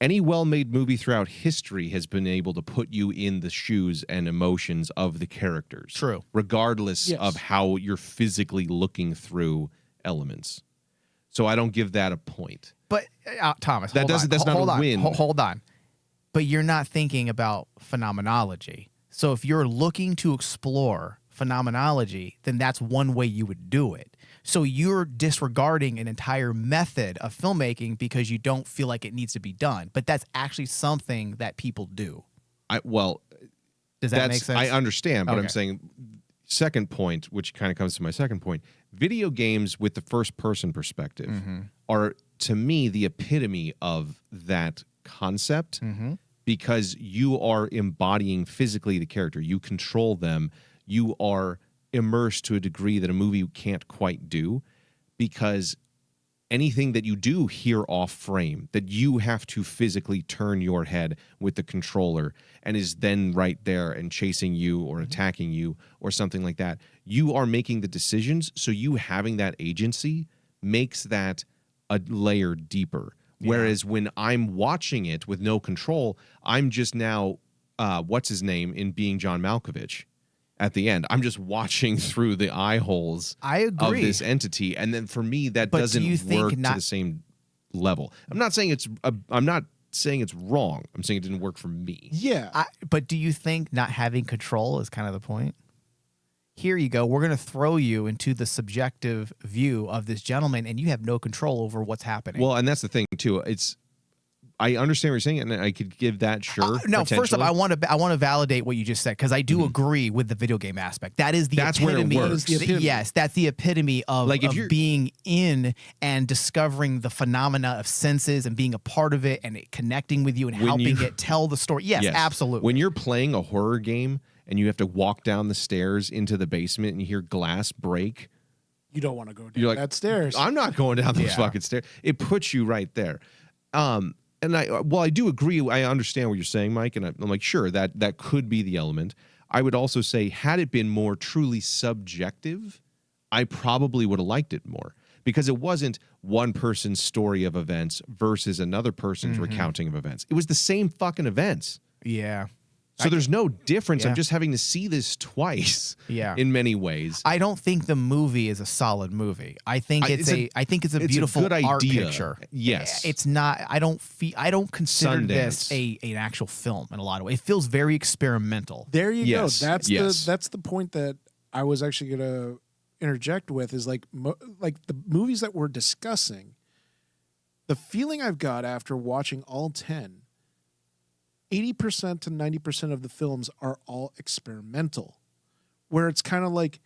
any well-made movie throughout history has been able to put you in the shoes and emotions of the characters.
True.
Regardless of how you're physically looking through elements. So I don't give that a point.
But Thomas,
that's not a win.
Hold on. But you're not thinking about phenomenology. So if you're looking to explore phenomenology, then that's one way you would do it. So you're disregarding an entire method of filmmaking because you don't feel like it needs to be done. But that's actually something that people do.
Does that make sense? I understand, but I'm saying second point, which kind of comes to my second point, video games with the first person perspective are, to me, the epitome of that concept because you are embodying physically the character. You control them. You are immersed to a degree that a movie can't quite do because anything that you do here off frame that you have to physically turn your head with the controller and is then right there and chasing you or attacking you or something like that. You are making the decisions, so you having that agency makes that a layer deeper. Whereas when I'm watching it with no control, I'm just now, what's his name in Being John Malkovich at the end. I'm just watching through the eye holes of this entity. And then for me, that doesn't work to the same level. I'm not saying I'm not saying it's wrong. I'm saying it didn't work for me.
Yeah.
But do you think not having control is kind of the point? Here you go. We're going to throw you into the subjective view of this gentleman, and you have no control over what's happening.
Well, and that's the thing too. I understand what you're saying, and I could give that
no. First off, I want to validate what you just said because I do agree with the video game aspect. That is the
That's
epitome.
where it works.
Yes, that's the epitome of,
Like, if
of
you're-
being in and discovering the phenomena of senses and being a part of it and it connecting with you and
When
helping
you-
it tell the story. Yes, absolutely.
When you're playing a horror game and you have to walk down the stairs into the basement and you hear glass break,
You don't want to go down
you're like,
that stairs.
I'm not going down those
Yeah.
fucking stairs. It puts you right there. And I do agree. I understand what you're saying, Mike, and I'm like, sure, that could be the element. I would also say, had it been more truly subjective, I probably would have liked it more because it wasn't one person's story of events versus another person's recounting of events. It was the same fucking events.
Yeah.
So there's no difference.
Yeah.
I'm just having to see this twice.
Yeah.
In many ways.
I don't think the movie is a solid movie. I think it's a beautiful
good
art
idea.
picture.
Yes.
It's not. I don't consider this
Sundance.
an actual film in a lot of ways. It feels very experimental.
There you
Yes,
go. That's
yes.
the point that I was actually going to interject with is like the movies that we're discussing. The feeling I've got after watching all 10, 80% to 90% of the films are all experimental, where it's kind of like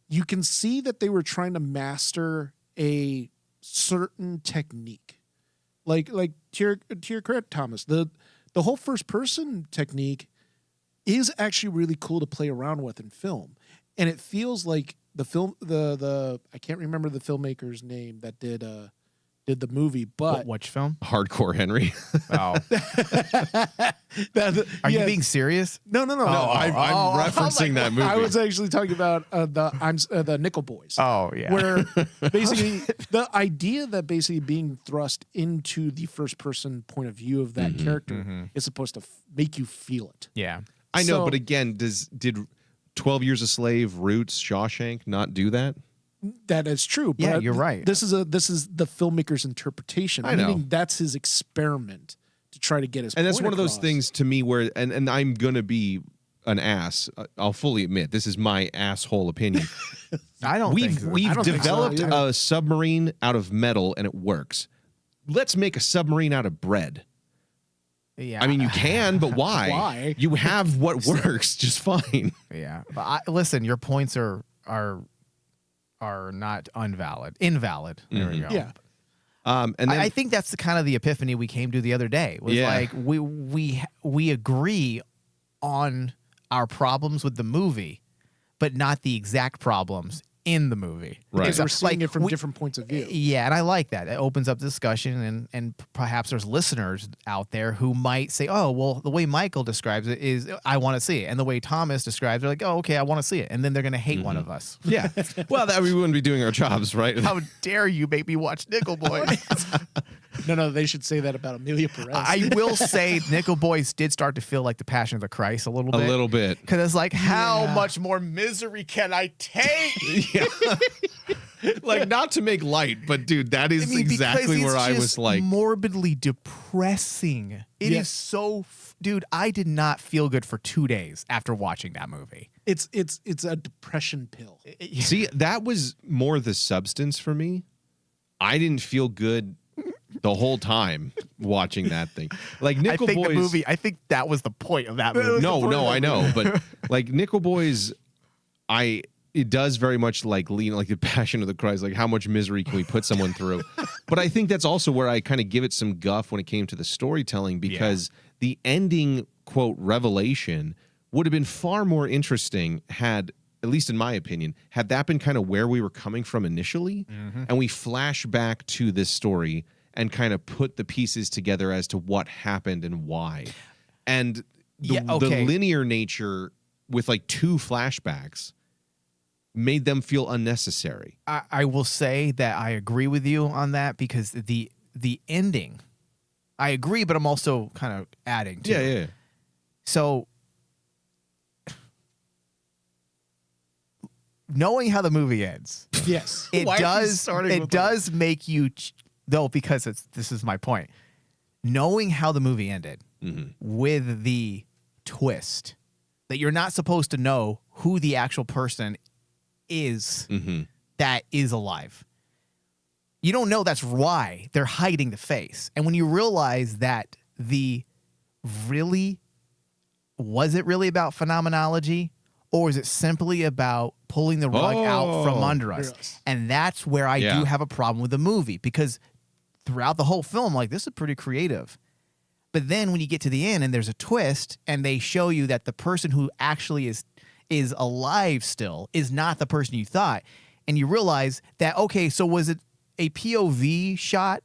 you can see that they were trying to master a certain technique. Like to your credit, Thomas, the whole first person technique is actually really cool to play around with in film. And it feels like the film, the I can't remember the filmmaker's name that did the movie, but
Which film?
Hardcore Henry.
Oh, are you being serious?
No.
I'm referencing that movie.
I was actually talking about the Nickel Boys.
Oh yeah.
Where basically the idea that basically being thrust into the first person point of view of that character is supposed to make you feel it.
Yeah.
I know,
So-
but again, did 12 Years a Slave, Roots, Shawshank not do that?
That is true.
Yeah,
but
you're right.
This is the filmmaker's interpretation.
I know.
Meaning that's his experiment to try to get his.
And that's
point
one of those
across.
things to me where, and I'm going to be an ass. I'll fully admit, this is my asshole opinion.
I don't.
We've
I don't think so,
developed
yeah.
a submarine out of metal and it works. Let's make a submarine out of bread.
Yeah.
I mean, you can, but why?
Why?
You have what works just fine.
Yeah. But listen, your points are not invalid. There we go.
Yeah.
And then
I think that's the kind of the epiphany we came to the other day. Was
Yeah.
like we agree on our problems with the movie, but not the exact problems in the movie.
Right.
Because we're
Like,
seeing it from
we-
different points of view.
Yeah, and I like that. It opens up discussion, and perhaps there's listeners out there who might say, "Oh, well, the way Michael describes it is I want to see it," and the way Thomas describes it, like, "Oh, okay, I want to see it," and then they're going to hate one of us.
yeah. Well, that we wouldn't be doing our jobs, right?
How dare you make me watch Nickel Boys?
No, they should say that about Amelia Perez.
I will say Nickel Boys did start to feel like the Passion of the Christ a little
A
bit.
little bit.
Because it's like, how
Yeah.
much more misery can I take?
Yeah. Like, not to make light, but dude, that is
I mean, because
exactly
it's
where I
just
was like,
morbidly depressing. It is
Yeah.
so, dude. I did not feel good for 2 days after watching that movie.
it's a depression pill.
see, that was more the substance for me. I didn't feel good the whole time watching that thing. Like Nickel
I think
Boys.
the movie. I think that was the point of that movie.
No, I know, but like Nickel Boys, it does very much like lean like the Passion of the Christ. Like, how much misery can we put someone through? But I think that's also where I kind of give it some guff when it came to the storytelling, because the ending quote revelation would have been far more interesting had, at least in my opinion, had that been kind of where we were coming from initially, and we flash back to this story and kind of put the pieces together as to what happened and why. And the linear nature with like 2 flashbacks made them feel unnecessary.
I will say that I agree with you on that because the ending, I agree, but I'm also kind of adding to.
Yeah.
So, knowing how the movie ends,
Yes.
it
Why are you
does
starting
it
with
does make you though, because this is my point. knowing how the movie ended
Mm-hmm.
with the twist that you're not supposed to know who the actual person is
Mm-hmm.
that is alive. You don't know that's why they're hiding the face. And when you realize that was it really about phenomenology, or is it simply about pulling the rug out from under us?
Yes.
And that's where I
Yeah.
do have a problem with the movie, because throughout the whole film, like, this is pretty creative. But then when you get to the end and there's a twist and they show you that the person who actually is alive still is not the person you thought, and you realize that, okay, so was it a POV shot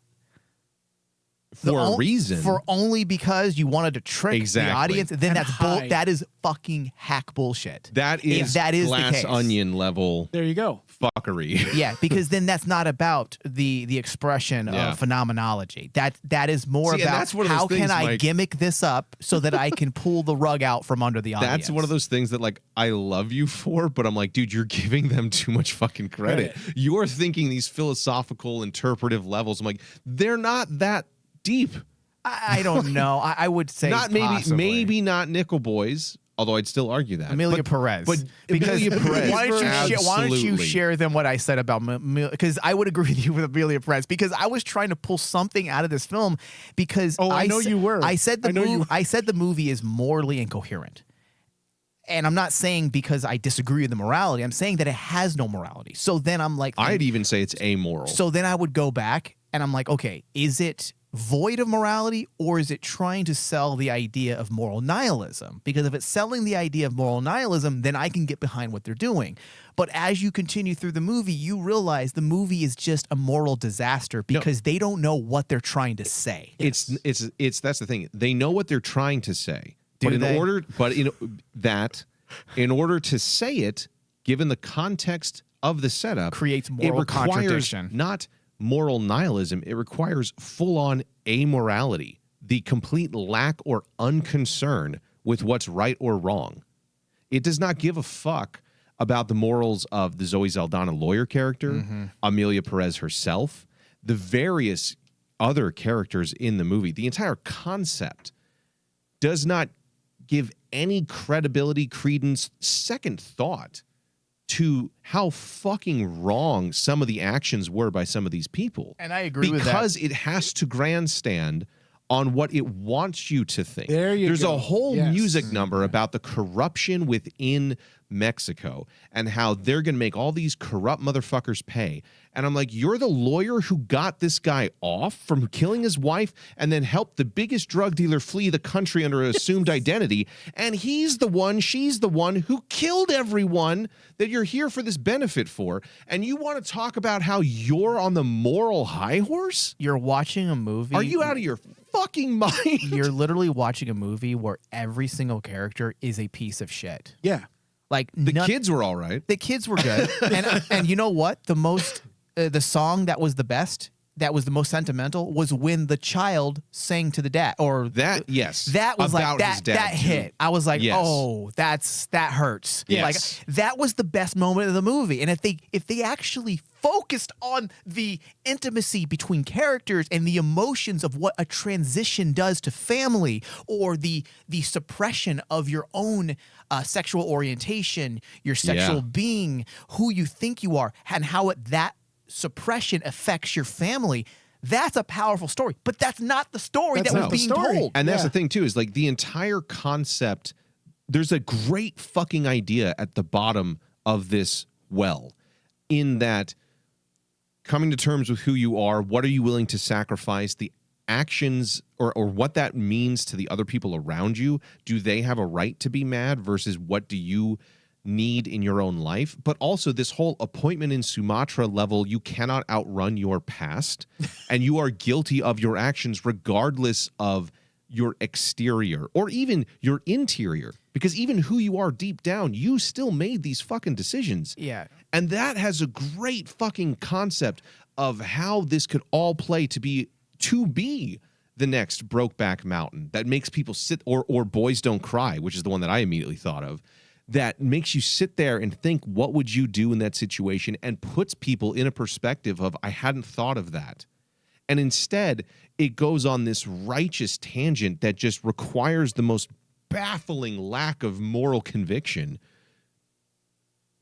For a reason.
for only because you wanted to trick
Exactly.
the audience? Then
And
that's
hide.
that is fucking hack bullshit.
That
If
is
that is the
glass
case.
onion level
There you go.
fuckery.
Yeah, because then that's not about the expression
Yeah.
of phenomenology. That is more
See, and
about
that's one of those
how
things,
can I
Mike.
gimmick this up so that I can pull the rug out from under the audience.
That's one of those things that, like, I love you for, but I'm like, dude, you're giving them too much fucking credit. You're thinking these philosophical, interpretive levels. I'm like, they're not that deep.
I don't know. I would say
Not maybe not Nickel Boys, although I'd still argue that.
Amelia Perez.
but
because
Amelia Perez,
why don't you
absolutely.
share them what I said about because I would agree with you with Amelia Perez, because I was trying to pull something out of this film because
I know you were.
I said
I know you-
I said the movie is morally incoherent. And I'm not saying because I disagree with the morality. I'm saying that it has no morality. So then I'm like,
I'd even say it's amoral.
so then I would go back and I'm like, okay, is it void of morality, or is it trying to sell the idea of moral nihilism? Because if it's selling the idea of moral nihilism, then I can get behind what they're doing. But as you continue through the movie, you realize the movie is just a moral disaster because they don't know what they're trying to say.
It's that's the thing. They know what they're trying to say.
Do
but
they?
in order to say it, given the context of the setup,
Creates
it
moral
requires
contradiction.
not moral nihilism. It requires full-on amorality, the complete lack or unconcern with what's right or wrong. It does not give a fuck about the morals of the Zoe Saldana lawyer character, Amelia Perez herself, the various other characters in the movie. The entire concept does not give any credibility, credence, second thought to how fucking wrong some of the actions were by some of these people.
And I agree with that.
Because it has to grandstand on what it wants you to think.
There you
There's
go.
a whole
Yes.
music number about the corruption within Mexico and how they're going to make all these corrupt motherfuckers pay. And I'm like, you're the lawyer who got this guy off from killing his wife and then helped the biggest drug dealer flee the country under an assumed identity. And she's the one who killed everyone that you're here for this benefit for. And you want to talk about how you're on the moral high horse?
You're watching a movie.
Are you out of your fucking mind?
You're literally watching a movie where every single character is a piece of shit.
Yeah.
Like
The kids were all right.
The kids were good, and you know what? The song that was the best, that was the most sentimental, was when the child sang to the dad. Or
That, yes.
that was
About
like
his dad,
that
too.
hit. I was like,
Yes.
oh, that hurts.
Yes.
Like that was the best moment of the movie. And if they actually focused on the intimacy between characters and the emotions of what a transition does to family, or the suppression of your own sexual orientation, your sexual being, who you think you are, and how that suppression affects your family. That's a powerful story, but that's not the story
That's
that
not
was
the
being
story.
told.
And that's
Yeah.
the thing, too, is like the entire concept. There's a great fucking idea at the bottom of this well, in that coming to terms with who you are, what are you willing to sacrifice, the actions or what that means to the other people around you. Do they have a right to be mad versus what do you need in your own life? But also this whole appointment in Sumatra level, you cannot outrun your past and you are guilty of your actions regardless of your exterior or even your interior, because even who you are deep down, you still made these fucking decisions.
Yeah.
And that has a great fucking concept of how this could all play to be the next Brokeback Mountain that makes people sit, or Boys Don't Cry, which is the one that I immediately thought of, that makes you sit there and think, what would you do in that situation, and puts people in a perspective of, I hadn't thought of that. And instead, it goes on this righteous tangent that just requires the most baffling lack of moral conviction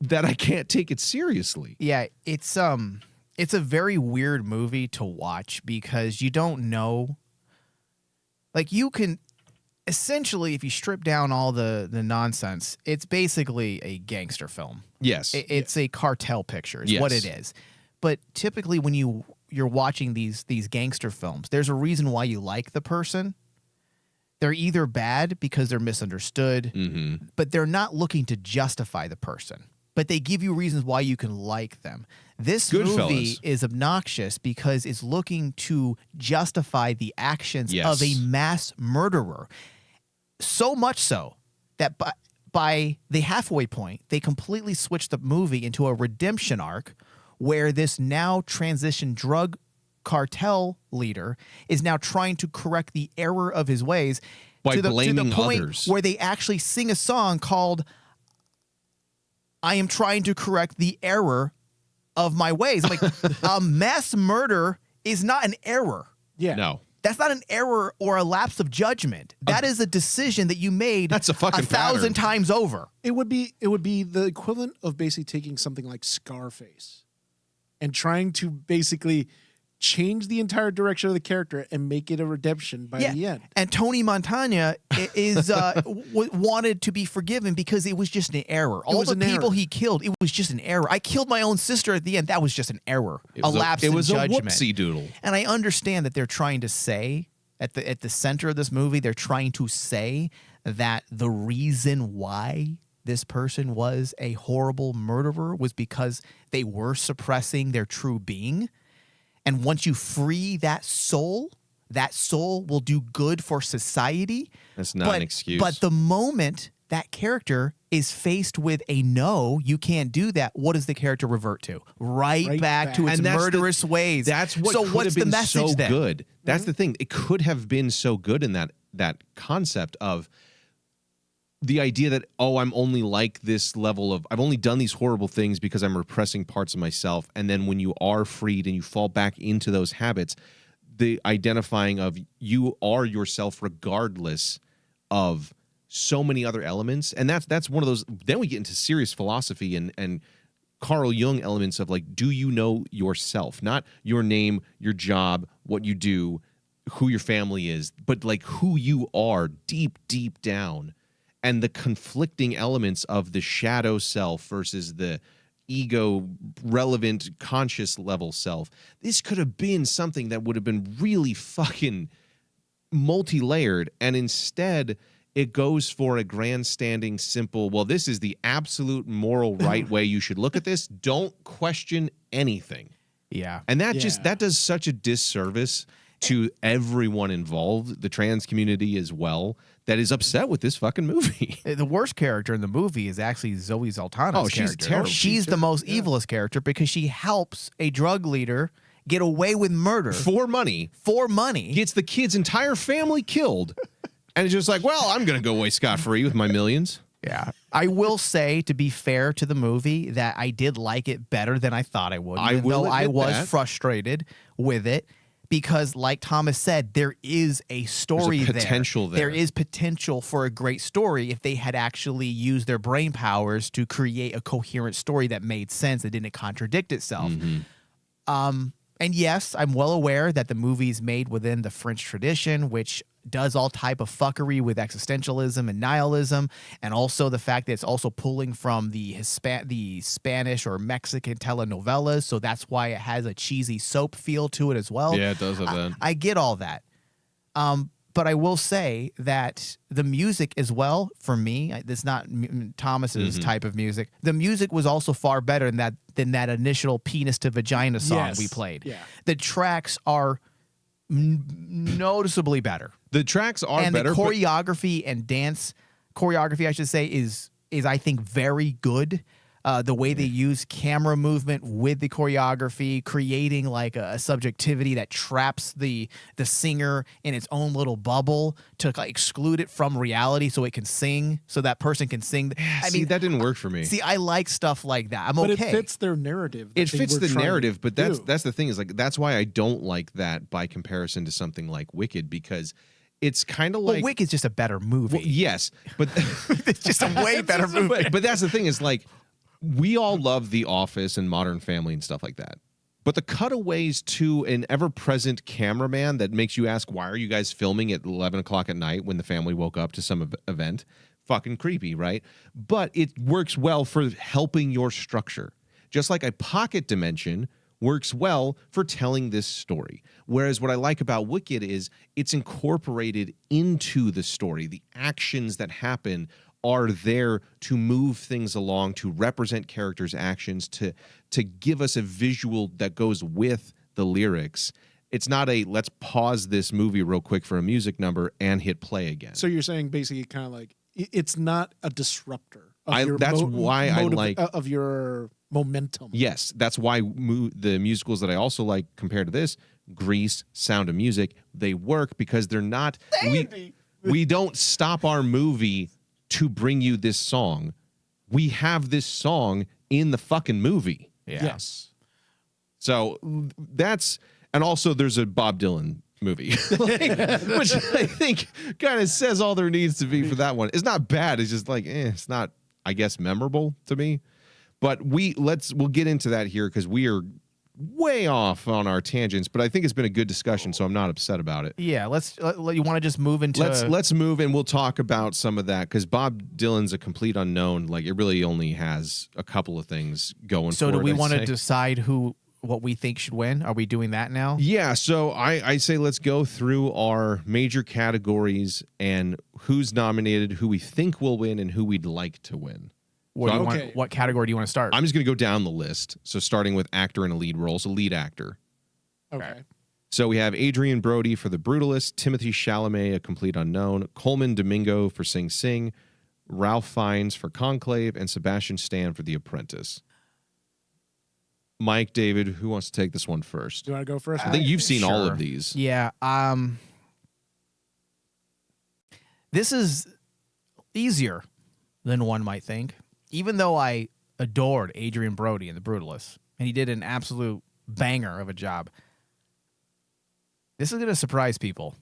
that I can't take it seriously.
Yeah, it's a very weird movie to watch because you don't know. Like, you can essentially, if you strip down all the nonsense, it's basically a gangster film.
Yes.
It's a cartel picture is what it is. But typically when you're watching these gangster films, there's a reason why you like the person. They're either bad because they're misunderstood, but they're not looking to justify the person. But they give you reasons why you can like them. This movie is obnoxious because it's looking to justify the actions of a mass murderer. So much so that by the halfway point, they completely switched the movie into a redemption arc where this now transitioned drug cartel leader is now trying to correct the error of his ways
by
to the
blaming
point
others.
Where they actually sing a song called I am trying to correct the error of my ways. I'm like, a mass murder is not an error.
Yeah.
No.
That's not an error or a lapse of judgment. That is a decision that you made
That's a fucking
1,000 times over.
It would be the equivalent of basically taking something like Scarface and trying to basically change the entire direction of the character and make it a redemption by the end.
And Tony Montana is wanted to be forgiven because it was just an error. All the people he killed, it was just an error. I killed my own sister at the end. That was just an error. A lapse in judgment.
It was a whoopsie doodle.
And I understand that they're trying to say at the center of this movie, they're trying to say that the reason why this person was a horrible murderer was because they were suppressing their true being. And once you free that soul will do good for society.
That's not an excuse.
But the moment that character is faced with a no, you can't do that, what does the character revert to? Right back to its murderous ways.
That's what
so
could
what's
have been
the message
so
then?
good. That's the thing. It could have been so good in that concept of the idea that, oh, I'm only like this level of, I've only done these horrible things because I'm repressing parts of myself. And then when you are freed and you fall back into those habits, the identifying of you are yourself regardless of so many other elements. And that's one of those, then we get into serious philosophy and Carl Jung elements of like, do you know yourself? Not your name, your job, what you do, who your family is, but like who you are deep, deep down. And the conflicting elements of the shadow self versus the ego, relevant, conscious level self. This could have been something that would have been really fucking multi-layered. And instead, it goes for a grandstanding, simple, well, this is the absolute moral right way you should look at this. Don't question anything.
Yeah.
And that does such a disservice to everyone involved, the trans community as well, that is upset with this fucking movie.
The worst character in the movie is actually Zoe Saldana's
she's
character.
terrible.
She's the most evilest character because she helps a drug leader get away with murder.
For money.
Gets
the kid's entire family killed. And it's just like, well, I'm going to go away scot-free with my millions.
Yeah. I will say, to be fair to the movie, that I did like it better than I thought I would.
I will
I
admit
was
that.
frustrated with it. Because, like Thomas said, there is a story
There's a potential there.
There is potential for a great story if they had actually used their brain powers to create a coherent story that made sense, that didn't contradict itself. And yes, I'm well aware that the movie's made within the French tradition, which does all type of fuckery with existentialism and nihilism, and also the fact that it's also pulling from the Spanish or Mexican telenovelas, so that's why it has a cheesy soap feel to it as well.
Yeah, it does have that.
I get all that. But I will say that the music as well, for me, it's not Thomas's type of music. The music was also far better than that initial penis to vagina song we played.
Yeah.
The tracks are noticeably better.
The tracks are
and
better.
The choreography and dance choreography, I should say, is I think very good. the way they use camera movement with the choreography, creating like a subjectivity that traps the singer in its own little bubble to like exclude it from reality so it can sing, so that person can sing. I mean,
that didn't work for me.
See, I like stuff like that. I'm
but
okay.
it fits their narrative.
It fits the narrative, but that's the thing is like that's why I don't like that by comparison to something like Wicked, because it's kind of like
Wicked's just a better movie.
Well, yes, but
It's just a way better movie.
but that's the thing is like we all love The Office and Modern Family and stuff like that. But the cutaways to an ever-present cameraman that makes you ask, why are you guys filming at 11 o'clock at night when the family woke up to some event? Fucking creepy, right? But it works well for helping your structure. Just like a pocket dimension works well for telling this story. Whereas what I like about Wicked is it's incorporated into the story. The actions that happen are there to move things along, to represent characters' actions, to give us a visual that goes with the lyrics. It's not a let's pause this movie real quick for a music number and hit play again.
So you're saying basically kind of like it's not a disruptor.
That's why I like
of your momentum.
Yes, that's why the musicals that I also like compared to this, Grease, Sound of Music, they work because they're not. We don't stop our movie to bring you this song. We have this song in the fucking movie.
Yeah.
Yes.
So that's, and also there's a Bob Dylan movie, which I think kind of says all there needs to be for that one. It's not bad. It's just like, it's not, I guess, memorable to me. But we'll get into that here because we are way off on our tangents, but I think it's been a good discussion, so I'm not upset about it.
Yeah, you want to just move into
let's move and we'll talk about some of that because Bob Dylan's a complete unknown. Like it really only has a couple of things going.
So
for
do
it,
we
I'd
want to
say.
decide what we think should win? Are we doing that now?
Yeah, so I say let's go through our major categories and who's nominated, who we think will win, and who we'd like to win.
What category do you want to start?
I'm just going to go down the list. So starting with actor in a lead role, so lead actor.
Okay.
So we have Adrian Brody for The Brutalist, Timothy Chalamet, A Complete Unknown, Coleman Domingo for Sing Sing, Ralph Fiennes for Conclave, and Sebastian Stan for The Apprentice. Mike, David, who wants to take this one first?
Do you want to go first?
I think you've seen all
Sure.
of these.
Yeah. This is easier than one might think. Even though I adored Adrian Brody in The Brutalist, and he did an absolute banger of a job, this is going to surprise people.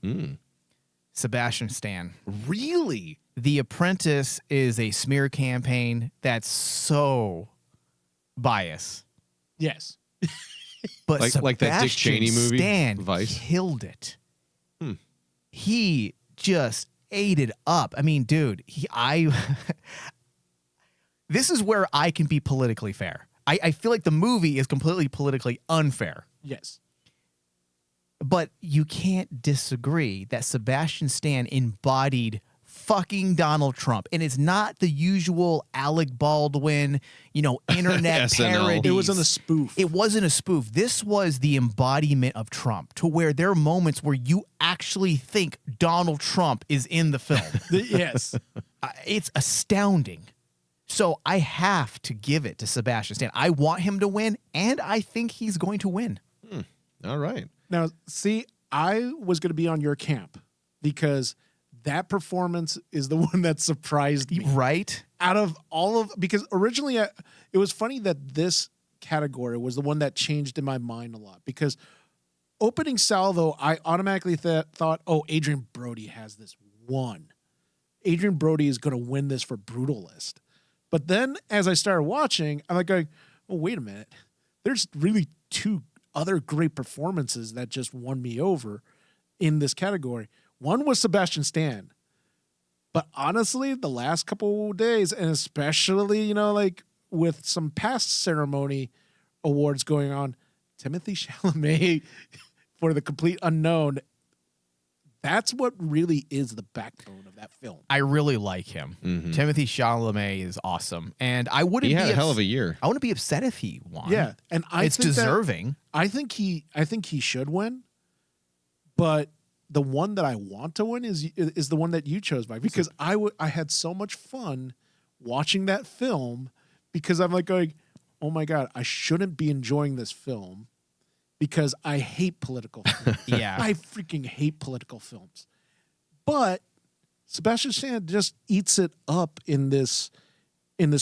Sebastian Stan.
Really?
The Apprentice is a smear campaign that's so biased.
Yes.
But
like that Dick Cheney movie,
Stan
Vice?
killed it. He just ate it up. I mean, dude, this is where I can be politically fair. I feel like the movie is completely politically unfair.
Yes.
But you can't disagree that Sebastian Stan embodied fucking Donald Trump. And it's not the usual Alec Baldwin, internet
SNL.
parodies.
It wasn't a spoof.
It wasn't a spoof. This was the embodiment of Trump, to where there are moments where you actually think Donald Trump is in the film.
Yes.
It's astounding. So I have to give it to Sebastian Stan. I want him to win, and I think he's going to win.
All right.
Now, see, I was going to be on your camp because that performance is the one that surprised me.
Right?
Out of all of, because originally it was funny that this category was the one that changed in my mind a lot, because opening salvo, I automatically thought, oh, Adrian Brody has this one. Adrian Brody is going to win this for Brutalist. But then as I started watching, I'm like going, oh, wait a minute. There's really two other great performances that just won me over in this category. One was Sebastian Stan. But honestly, the last couple of days, and especially, like with some past ceremony awards going on, Timothy Chalamet for The Complete Unknown, that's what really is the backbone of that film.
I really like him. Timothy Chalamet is awesome. And I wouldn't
He
be
had a hell of a year.
I wouldn't be upset if he won.
Yeah, and
it's deserving.
I think he should win, but the one that I want to win is the one that you chose, Mike, because I had so much fun watching that film because I'm like going, oh my God, I shouldn't be enjoying this film because I hate political films.
Yeah.
I freaking hate political films. But Sebastian Stan just eats it up in this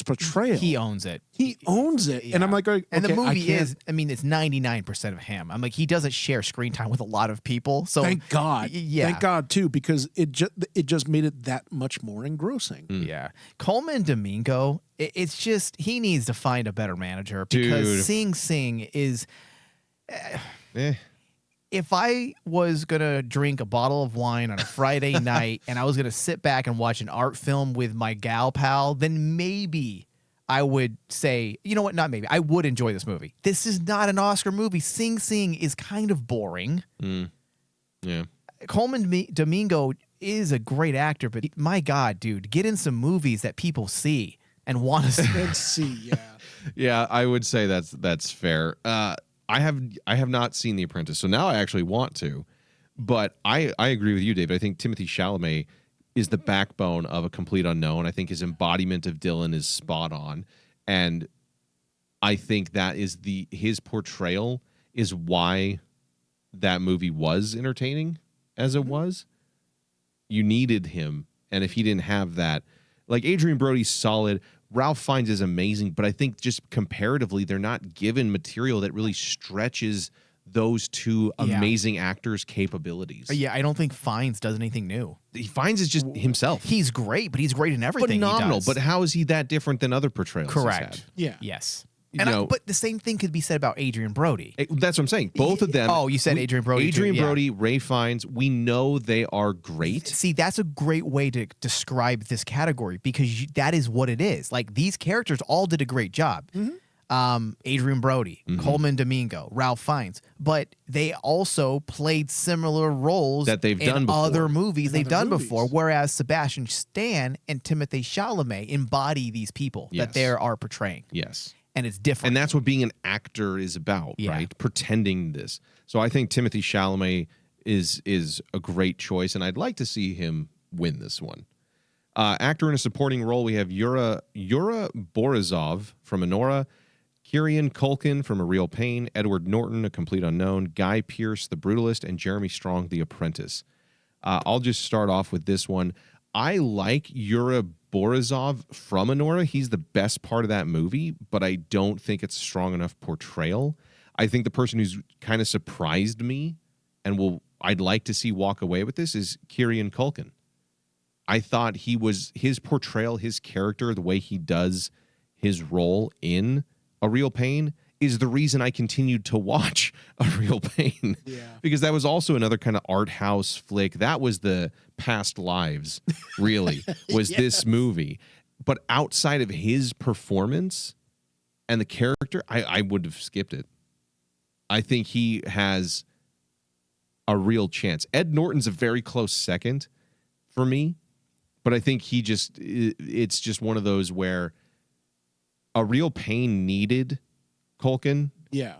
portrayal.
He owns it.
He owns it.
Yeah.
And I'm like, going,
and the
okay,
movie is, I mean, it's 99% of him. I'm like, he doesn't share screen time with a lot of people. So
thank God.
Yeah.
Thank God, too, because it just made it that much more engrossing.
Yeah. Coleman Domingo, it's just, he needs to find a better manager because
Dude.
Sing Sing is.
Eh.
If I was going to drink a bottle of wine on a Friday night and I was going to sit back and watch an art film with my gal pal, then maybe I would say, you know what? Not maybe. I would enjoy this movie. This is not an Oscar movie. Sing Sing is kind of boring.
Yeah.
Coleman Domingo is a great actor, but my God, dude, get in some movies that people see and want to see.
Let's see, yeah.
Yeah, I would say that's fair. I have not seen The Apprentice, so now I actually want to. But I agree with you, David. I think Timothée Chalamet is the backbone of A Complete Unknown. I think his embodiment of Dylan is spot on, and I think that is his portrayal is why that movie was entertaining as it was. You needed him, and if he didn't have that, like Adrian Brody's solid. Ralph Fiennes is amazing, but I think just comparatively, they're not given material that really stretches those two amazing actors' capabilities.
Yeah, I don't think Fiennes does anything new.
Fiennes is just himself.
He's great, but he's great in everything
Phenomenal,
he does.
but how is he that different than other portrayals? he's
Correct.
had?
Yeah.
Yes.
You
And
know-
but the same thing could be said about Adrian Brody.
That's what I'm saying. Both of them.
Oh, you said Adrian Brody.
Adrian
too. Yeah.
Brody, Ray Fiennes, we know they are great.
See, that's a great way to describe this category because that is what it is. Like these characters all did a great job. Adrian Brody, Coleman Domingo, Ralph Fiennes, but they also played similar roles
That they've
in
done before.
other movies they've
other
done
movies.
before. Whereas Sebastian Stan and Timothée Chalamet embody these people
Yes.
that they are portraying,
Yes.
and it's different.
And that's what being an actor is about,
Yeah.
right? Pretending this. So I think Timothée Chalamet is a great choice, and I'd like to see him win this one. Actor in a supporting role, we have Yura Borisov from Anora, Kieran Culkin from A Real Pain, Edward Norton, A Complete Unknown, Guy Pearce, The Brutalist, and Jeremy Strong, The Apprentice. I'll just start off with this one. I like Yura Borisov from Anora. He's the best part of that movie, but I don't think it's a strong enough portrayal. I think the person who's kind of surprised me and I'd like to see walk away with this is Kieran Culkin. I thought his portrayal, his character, the way he does his role in A Real Pain is the reason I continued to watch A Real Pain.
Yeah.
Because that was also another kind of art house flick. That was the past lives, really, was this movie. But outside of his performance and the character, I would have skipped it. I think he has a real chance. Ed Norton's a very close second for me, but I think it's just one of those where A Real Pain needed Culkin.
Yeah.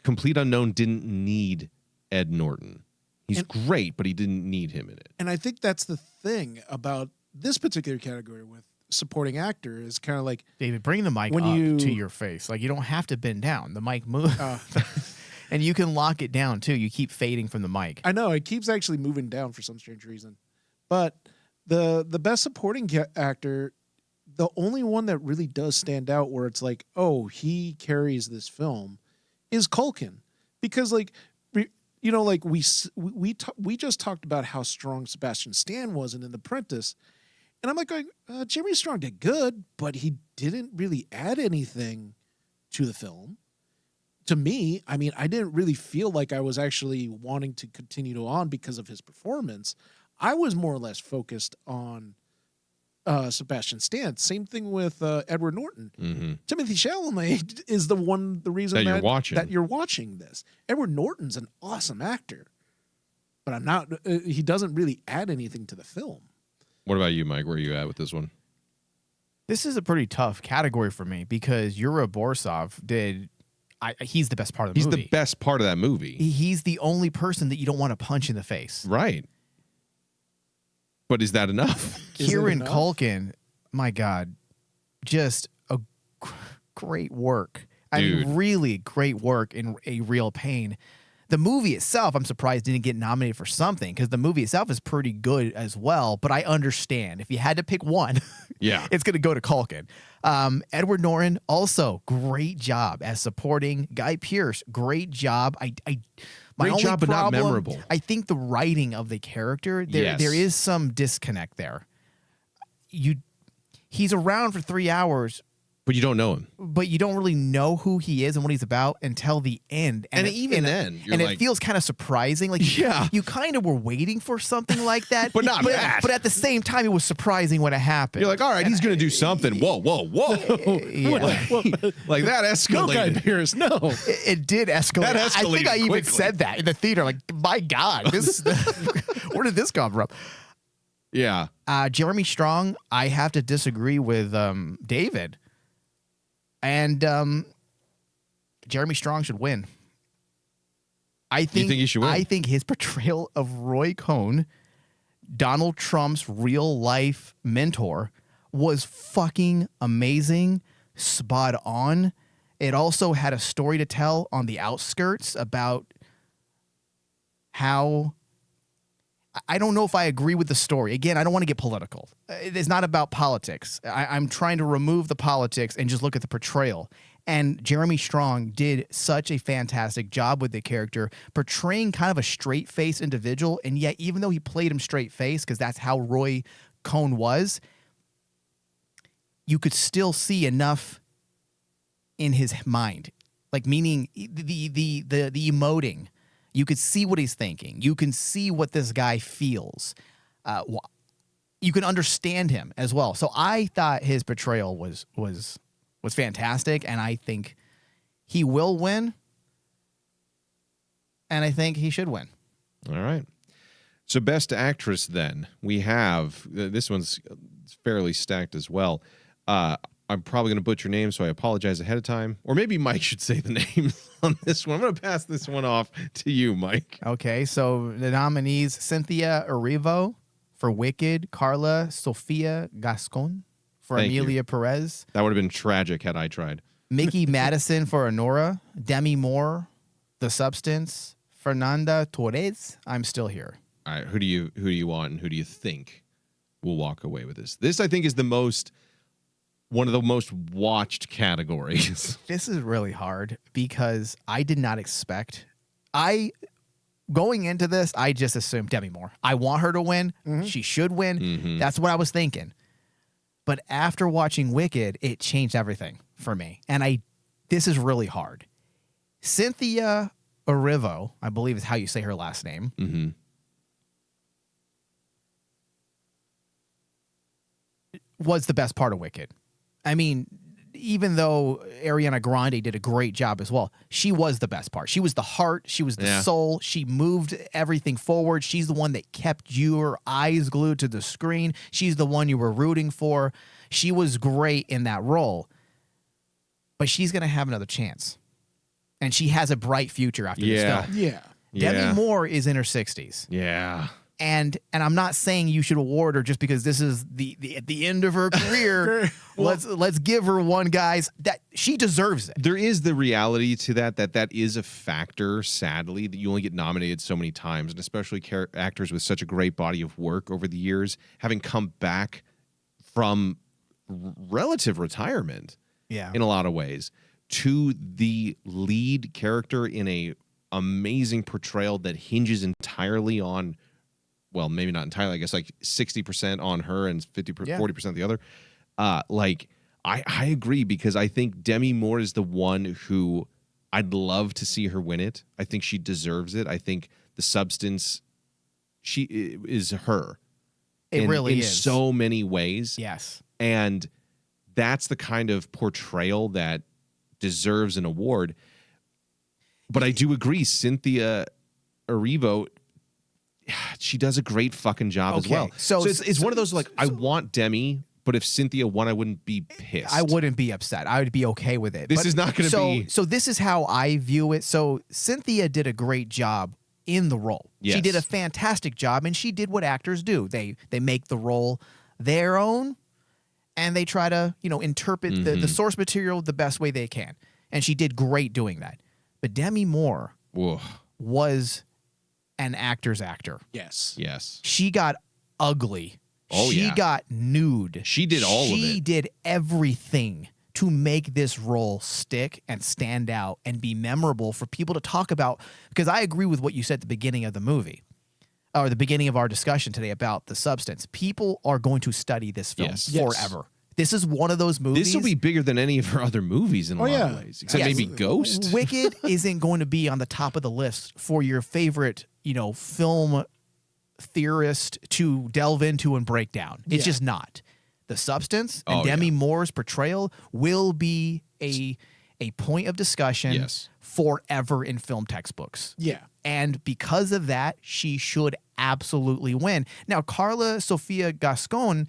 Complete Unknown didn't need Ed Norton. He's great, but he didn't need him in it.
And I think that's the thing about this particular category with supporting actor is kind of like
David, bring the mic
When
up
you-
to your face. Like you don't have to bend down. The mic moves, and you can lock it down too. You keep fading from the mic.
I know it keeps actually moving down for some strange reason. But the best supporting actor, the only one that really does stand out where it's like, oh, he carries this film is Culkin. Because like we just talked about how strong Sebastian Stan was in The Apprentice. And I'm like going, Jeremy Strong did good, but he didn't really add anything to the film. To me, I mean, I didn't really feel like I was actually wanting to continue on because of his performance. I was more or less focused on Sebastian Stan. Same thing with Edward Norton.
Mm-hmm.
Timothy Chalamet is the reason
That you're watching.
this. Edward Norton's an awesome actor, but I'm not. He doesn't really add anything to the film.
What about you, Mike? Where are you at with this one?
This is a pretty tough category for me because Yura Borisov he's the best part of the
He's
movie.
the best part of that movie.
He's the only person that you don't want to punch in the face.
Right. But is that enough?
Is it
Kieran
enough?
Culkin, my God, just great work. I
Dude.
mean, really great work in A Real Pain. The movie itself, I'm surprised didn't get nominated for something because the movie itself is pretty good as well. But I understand if you had to pick one,
Yeah.
it's going to go to Culkin. Edward Norton, also great job as supporting. Guy Pearce, great job. My
Great
only
job, but not
problem,
memorable.
I think the writing of the character, there is some disconnect there. He's around for 3 hours,
But you don't know him.
but you don't really know who he is and what he's about until the end.
And even then, you're like-
it feels kind of surprising. Like,
Yeah.
you kind of were waiting for something like that,
But not that.
But at the same time, it was surprising when it happened.
You're like, all right, he's going to do something. Whoa.
Yeah.
Like that
No, Guy
escalated.
Pearce, no.
It did escalate.
That
I think
escalated
I even
quickly.
said that in the theater. Like, my God, this where did this come from?
Yeah.
Jeremy Strong, I have to disagree with David. And Jeremy Strong should win. I think
think he should win?
I think his portrayal of Roy Cohn, Donald Trump's real life mentor, was fucking amazing, spot on. It also had a story to tell on the outskirts about how I don't know if I agree with the story. Again, I don't want to get political. It's not about politics. I'm trying to remove the politics and just look at the portrayal. And Jeremy Strong did such a fantastic job with the character, portraying kind of a straight-faced individual. And yet, even though he played him straight-faced, because that's how Roy Cohn was, you could still see enough in his mind. Like, meaning the emoting. You could see what he's thinking. You can see what this guy feels. You can understand him as well. So I thought his portrayal was fantastic, and I think he will win, and I think he should win.
All right. So best actress then. We have, this one's fairly stacked as well. I'm probably going to butcher names, so I apologize ahead of time. Or maybe Mike should say the names on this one. I'm going to pass this one off to you, Mike.
Okay, so the nominees: Cynthia Erivo for Wicked, Carla Sofia Gascon for
Thank you.
Amelia Perez,
That would have been tragic had I tried.
Mickey Madison for Honora, Demi Moore, The Substance, Fernanda Torres, I'm Still Here.
All right, who do you want and who do you think will walk away with this? This, I think, is one of the most watched categories.
This is really hard because I did not expect. Going into this, I just assumed Demi Moore. I want her to win.
Mm-hmm.
She should win.
Mhm.
That's what I was thinking. But after watching Wicked, it changed everything for me. And this is really hard. Cynthia Erivo, I believe is how you say her last name.
Mm-hmm.
Was the best part of Wicked. I mean, even though Ariana Grande did a great job as well, she was the best part. She was the heart. She was the
Yeah.
soul. She moved everything forward. She's the one that kept your eyes glued to the screen. She's the one you were rooting for. She was great in that role. But she's going to have another chance. And she has a bright future after this
Yeah.
film.
Yeah.
Demi Moore is in her 60s.
Yeah.
And I'm not saying you should award her just because this is at the end of her career. Let's give her one, guys. That she deserves it.
There is the reality to that is a factor, sadly, that you only get nominated so many times, and especially actors with such a great body of work over the years, having come back from relative retirement
Yeah.
in a lot of ways to the lead character in a amazing portrayal that hinges entirely on, well, maybe not entirely, I guess like 60% on her and 40% the other. I agree, because I think Demi Moore is the one who I'd love to see her win it. I think she deserves it. I think The Substance, she is her.
It really is.
In so many ways.
Yes.
And that's the kind of portrayal that deserves an award. But I do agree, Cynthia Erivo, she does a great fucking job as well.
So
it's one of those, like, I want Demi, but if Cynthia won, I wouldn't be pissed.
I wouldn't be upset. I would be okay with it.
This is not going to be.
So this is how I view it. So Cynthia did a great job in the role.
Yes.
She did a fantastic job, and she did what actors do. They make the role their own, and they try to, interpret the source material the best way they can. And she did great doing that. But Demi Moore was an actor's actor.
Yes.
Yes.
She got ugly.
Oh,
she
yeah.
got nude.
She did all of it.
She did everything to make this role stick and stand out and be memorable for people to talk about. Because I agree with what you said at the beginning of the movie, or the beginning of our discussion today about The Substance. People are going to study this film forever. This is one of those movies.
This will be bigger than any of her other movies in a lot of ways, except maybe Ghost.
Wicked isn't going to be on the top of the list for your favorite, film theorist to delve into and break down. It's just not. The Substance and Demi Moore's portrayal will be a point of discussion forever in film textbooks.
Yeah.
And because of that, she should absolutely win. Now, Carla Sofia Gascon,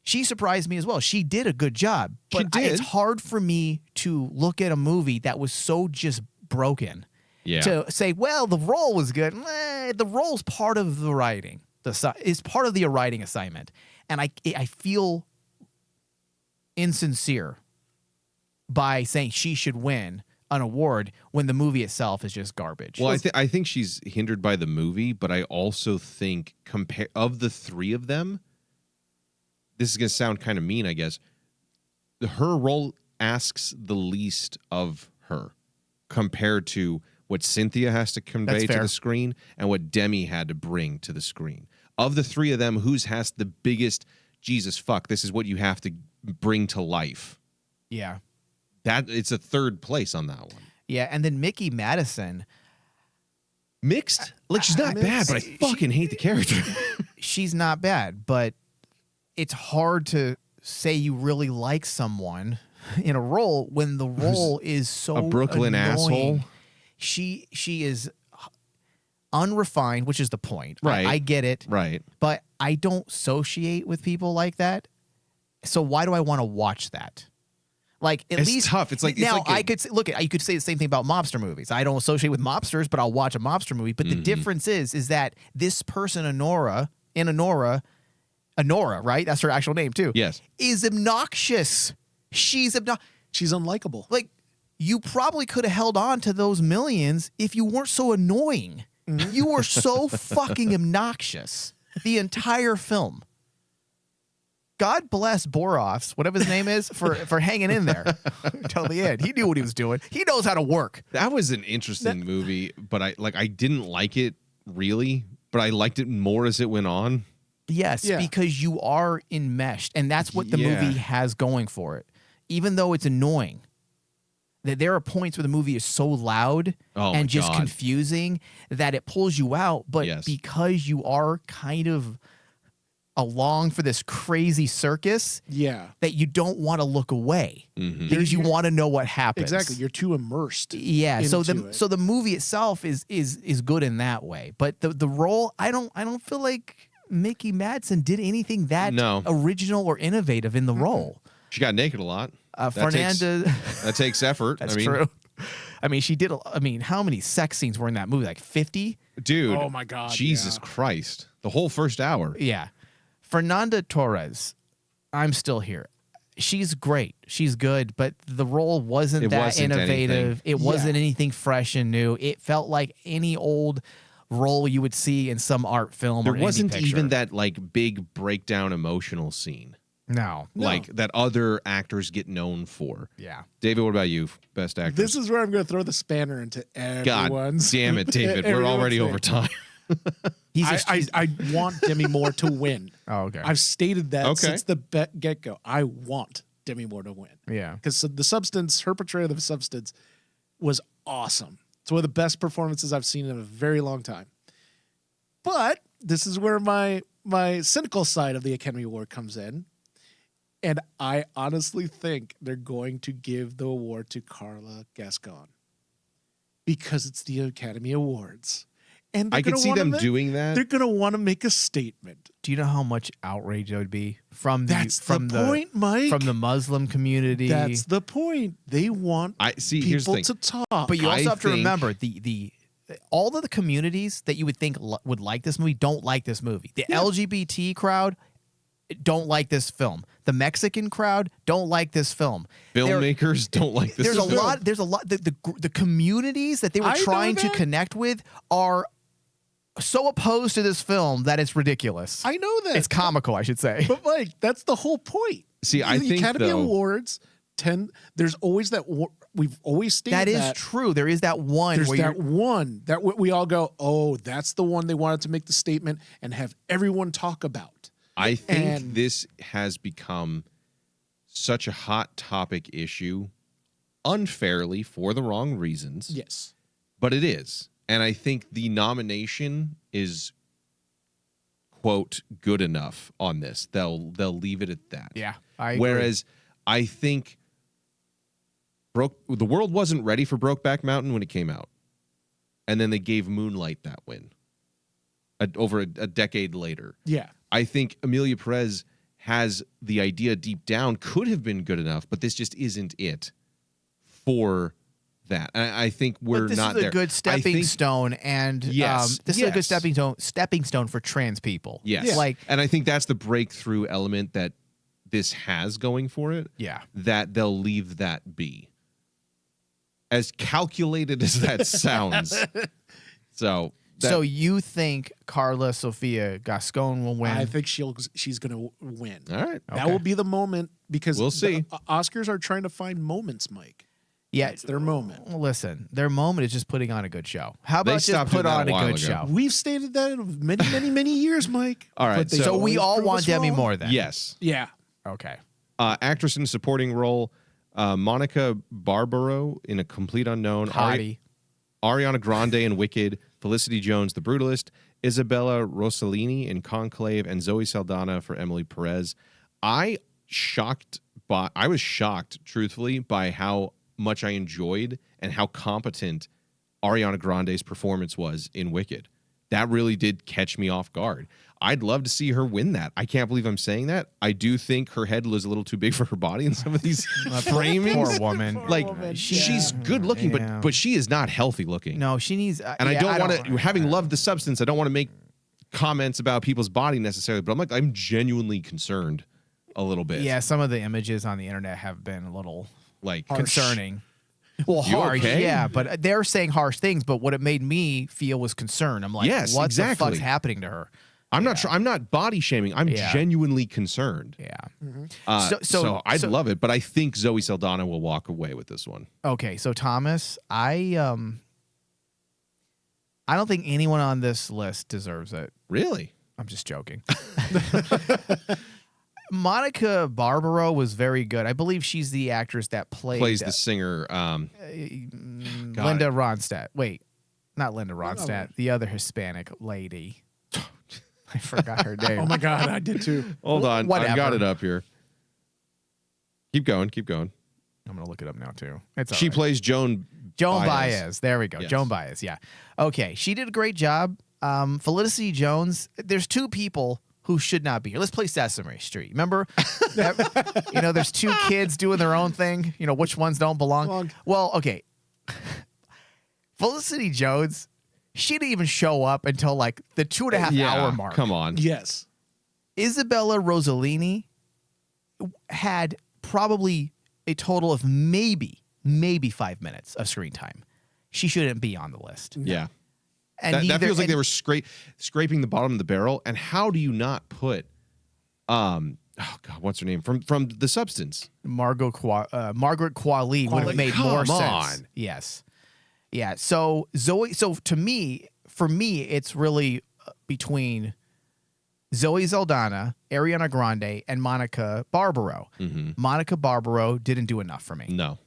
she surprised me as well. She did a good job. But it's hard for me to look at a movie that was so just broken to say, well, the role was good. The role's part of the writing. It's part of the writing assignment. And I feel insincere by saying she should win an award when the movie itself is just garbage.
Well, I think she's hindered by the movie, but I also think of the three of them, this is going to sound kind of mean, I guess, her role asks the least of her compared to what Cynthia has to convey to the screen and what Demi had to bring to the screen. Of the three of them, whose has the biggest, Jesus fuck, this is what you have to bring to life?
Yeah.
It's a third place on that one.
Yeah, and then Mickey Madison.
Mixed? Like, she's not bad, but I fucking hate the character.
She's not bad, but it's hard to say you really like someone in a role when the role is so
a Brooklyn
annoying.
Asshole.
She is unrefined, which is the point.
Right.
I get it.
Right.
But I don't associate with people like that. So why do I want to watch that? Like, at least
tough. It's like
now I could look at. You could say the same thing about mobster movies. I don't associate with mobsters, but I'll watch a mobster movie. But the difference is that this person, Honora, right? That's her actual name too.
Yes,
is obnoxious. She's
unlikable.
Like, you probably could have held on to those millions if you weren't so annoying. You were so fucking obnoxious the entire film. God bless Borofs, whatever his name is, for hanging in there until the end. He knew what he was doing. He knows how to work.
that was an interesting movie, but I didn't like it really, but I liked it more as it went on.
Yes, because you are enmeshed, and that's what the movie has going for it. Even though it's annoying, that there are points where the movie is so loud and just confusing that it pulls you out, but because you are kind of along for this crazy circus, that you don't want to look away because you want to know what happens.
Exactly, you're too immersed.
Yeah, so the movie itself is good in that way, but the role, I don't feel like Mickey Madsen did anything that original or innovative in the role.
She got naked a lot.
Fernanda,
that takes effort.
That's true. I mean, she did. How many sex scenes were in that movie? Like 50?
Dude.
Oh my God.
Jesus Christ. The whole first hour.
Yeah. Fernanda Torres, I'm still here. She's great. She's good, but the role wasn't innovative. It wasn't anything fresh and new. It felt like any old role you would see in some art film.
There
or
wasn't
indie picture.
even that like big breakdown emotional scene.
No.
Like that other actors get known for.
Yeah.
David, what about you? Best actor?
This is where I'm going to throw the spanner into everyone's.
God damn it, David. We're already over time.
I want Demi Moore to win.
Oh, okay.
I've stated that since the get-go. I want Demi Moore to win.
Yeah.
Because The Substance, her portrayal of The Substance was awesome. It's one of the best performances I've seen in a very long time. But this is where my cynical side of the Academy Award comes in. And I honestly think they're going to give the award to Carla Gascon because it's the Academy Awards. And
I could see them doing that.
They're going to want to make a statement.
Do you know how much outrage there would be from
the point, Mike.
From the Muslim community?
That's the point. They want
here's the
people to talk.
But you also have to remember the all of the communities that you would think would like this movie don't like this movie. The LGBT crowd don't like this film. The Mexican crowd don't like this film.
Filmmakers don't like this.
There's a lot. The communities that they were
I know
trying to
that.
connect with are so opposed to this film that it's ridiculous.
I know that.
It's comical, I should say.
But Mike, that's the whole point.
See, I
the
think,
Academy
though-
Awards there's always that we've always stated
That is true. There is that one.
There's
where
that one that we all go, oh, that's the one they wanted to make the statement and have everyone talk about.
I think
And-
this has become such a hot topic issue unfairly for the wrong reasons.
Yes.
But it is. And I think the nomination is, quote, good enough on this. They'll leave it at that.
Yeah, I agree.
Whereas I think the world wasn't ready for Brokeback Mountain when it came out. And then they gave Moonlight that win over a decade later.
Yeah.
I think Amelia Perez has the idea deep down, could have been good enough, but this just isn't it for that. And I think we're
this
not
is a
there.
good stepping
I think-
stone, and
Yes,
this is a good
yes.
stepping stone for trans people.
Yes.
Yeah.
Like,
and I think that's the breakthrough element that this has going for it.
yeah.
That they'll leave that be. As calculated as that sounds. So
So you think Carla Sofia Gascon will win?
I think she's going to win.
all right.
That
Okay.
will be the moment because
We'll see.
the Oscars are trying to find moments, Mike.
yeah,
It's their moment.
Listen, their moment is just putting on a good show. How
They
about just
stopped
put
doing that
on
a
a
while
good
ago.
show?
We've stated that in many, many, many years, Mike.
All right,
But they
so
we
always
all
prove
want
us
Demi
wrong.
Moore then.
Yes.
Yeah.
Okay.
Actress in supporting role, Monica Barbaro in A Complete Unknown.
Hottie.
Ariana Grande in Wicked, Felicity Jones, The Brutalist, Isabella Rossellini in Conclave, and Zoe Saldana for Emily Perez. I was shocked, truthfully, by how much I enjoyed and how competent Ariana Grande's performance was in Wicked. That really did catch me off guard. I'd love to see her win that. I can't believe I'm saying that. I do think her head was a little too big for her body in some of these framings.
Poor woman.
Like
woman.
she's good looking,
Yeah.
but she is not healthy looking.
No, she needs.
And I don't want to. Having loved the substance, I don't want to make comments about people's body necessarily. But I'm genuinely concerned a little bit.
Yeah, some of the images on the internet have been a little
like
concerning. Well,
You
harsh,
okay?
yeah, but they're saying harsh things. But what it made me feel was concern. I'm like,
Yes,
what the
exactly.
fuck's happening to her?
I'm not sure. I'm not body shaming. I'm
Yeah.
genuinely concerned.
Yeah.
So I'd
so-
love it, but I think Zoe Saldana will walk away with this one.
Okay, so Thomas, I don't think anyone on this list deserves it.
Really?
I'm just joking. Monica Barbaro was very good. I believe she's the actress that
Plays the singer.
Linda Ronstadt. Wait, not Linda Ronstadt. The other Hispanic lady. I forgot her name.
Oh my God, I did too.
Hold on.
Whatever.
I've got it up here. Keep going.
I'm gonna look it up now too. It's
She
all right.
plays Joan
Baez. There we go.
Yes.
Joan Baez. Yeah. Okay. She did a great job. Felicity Jones. There's two people who should not be here. Let's play Sesame Street. Remember? There's two kids doing their own thing. Which ones don't belong? Well, okay. Felicity Jones, she didn't even show up until like the 2.5 hour mark.
Come on.
Yes.
Isabella Rossellini had probably a total of maybe 5 minutes of screen time. She shouldn't be on the list.
Yeah.
And
That feels like they were scraping the bottom of the barrel. And how do you not put, oh God, what's her name from The Substance?
Margaret Qualley would have made more
Come
sense.
on.
Yes. Yeah. So for me, it's really between Zoe Saldana, Ariana Grande, and Monica Barbaro.
Mm-hmm.
Monica Barbaro didn't do enough for me.
No,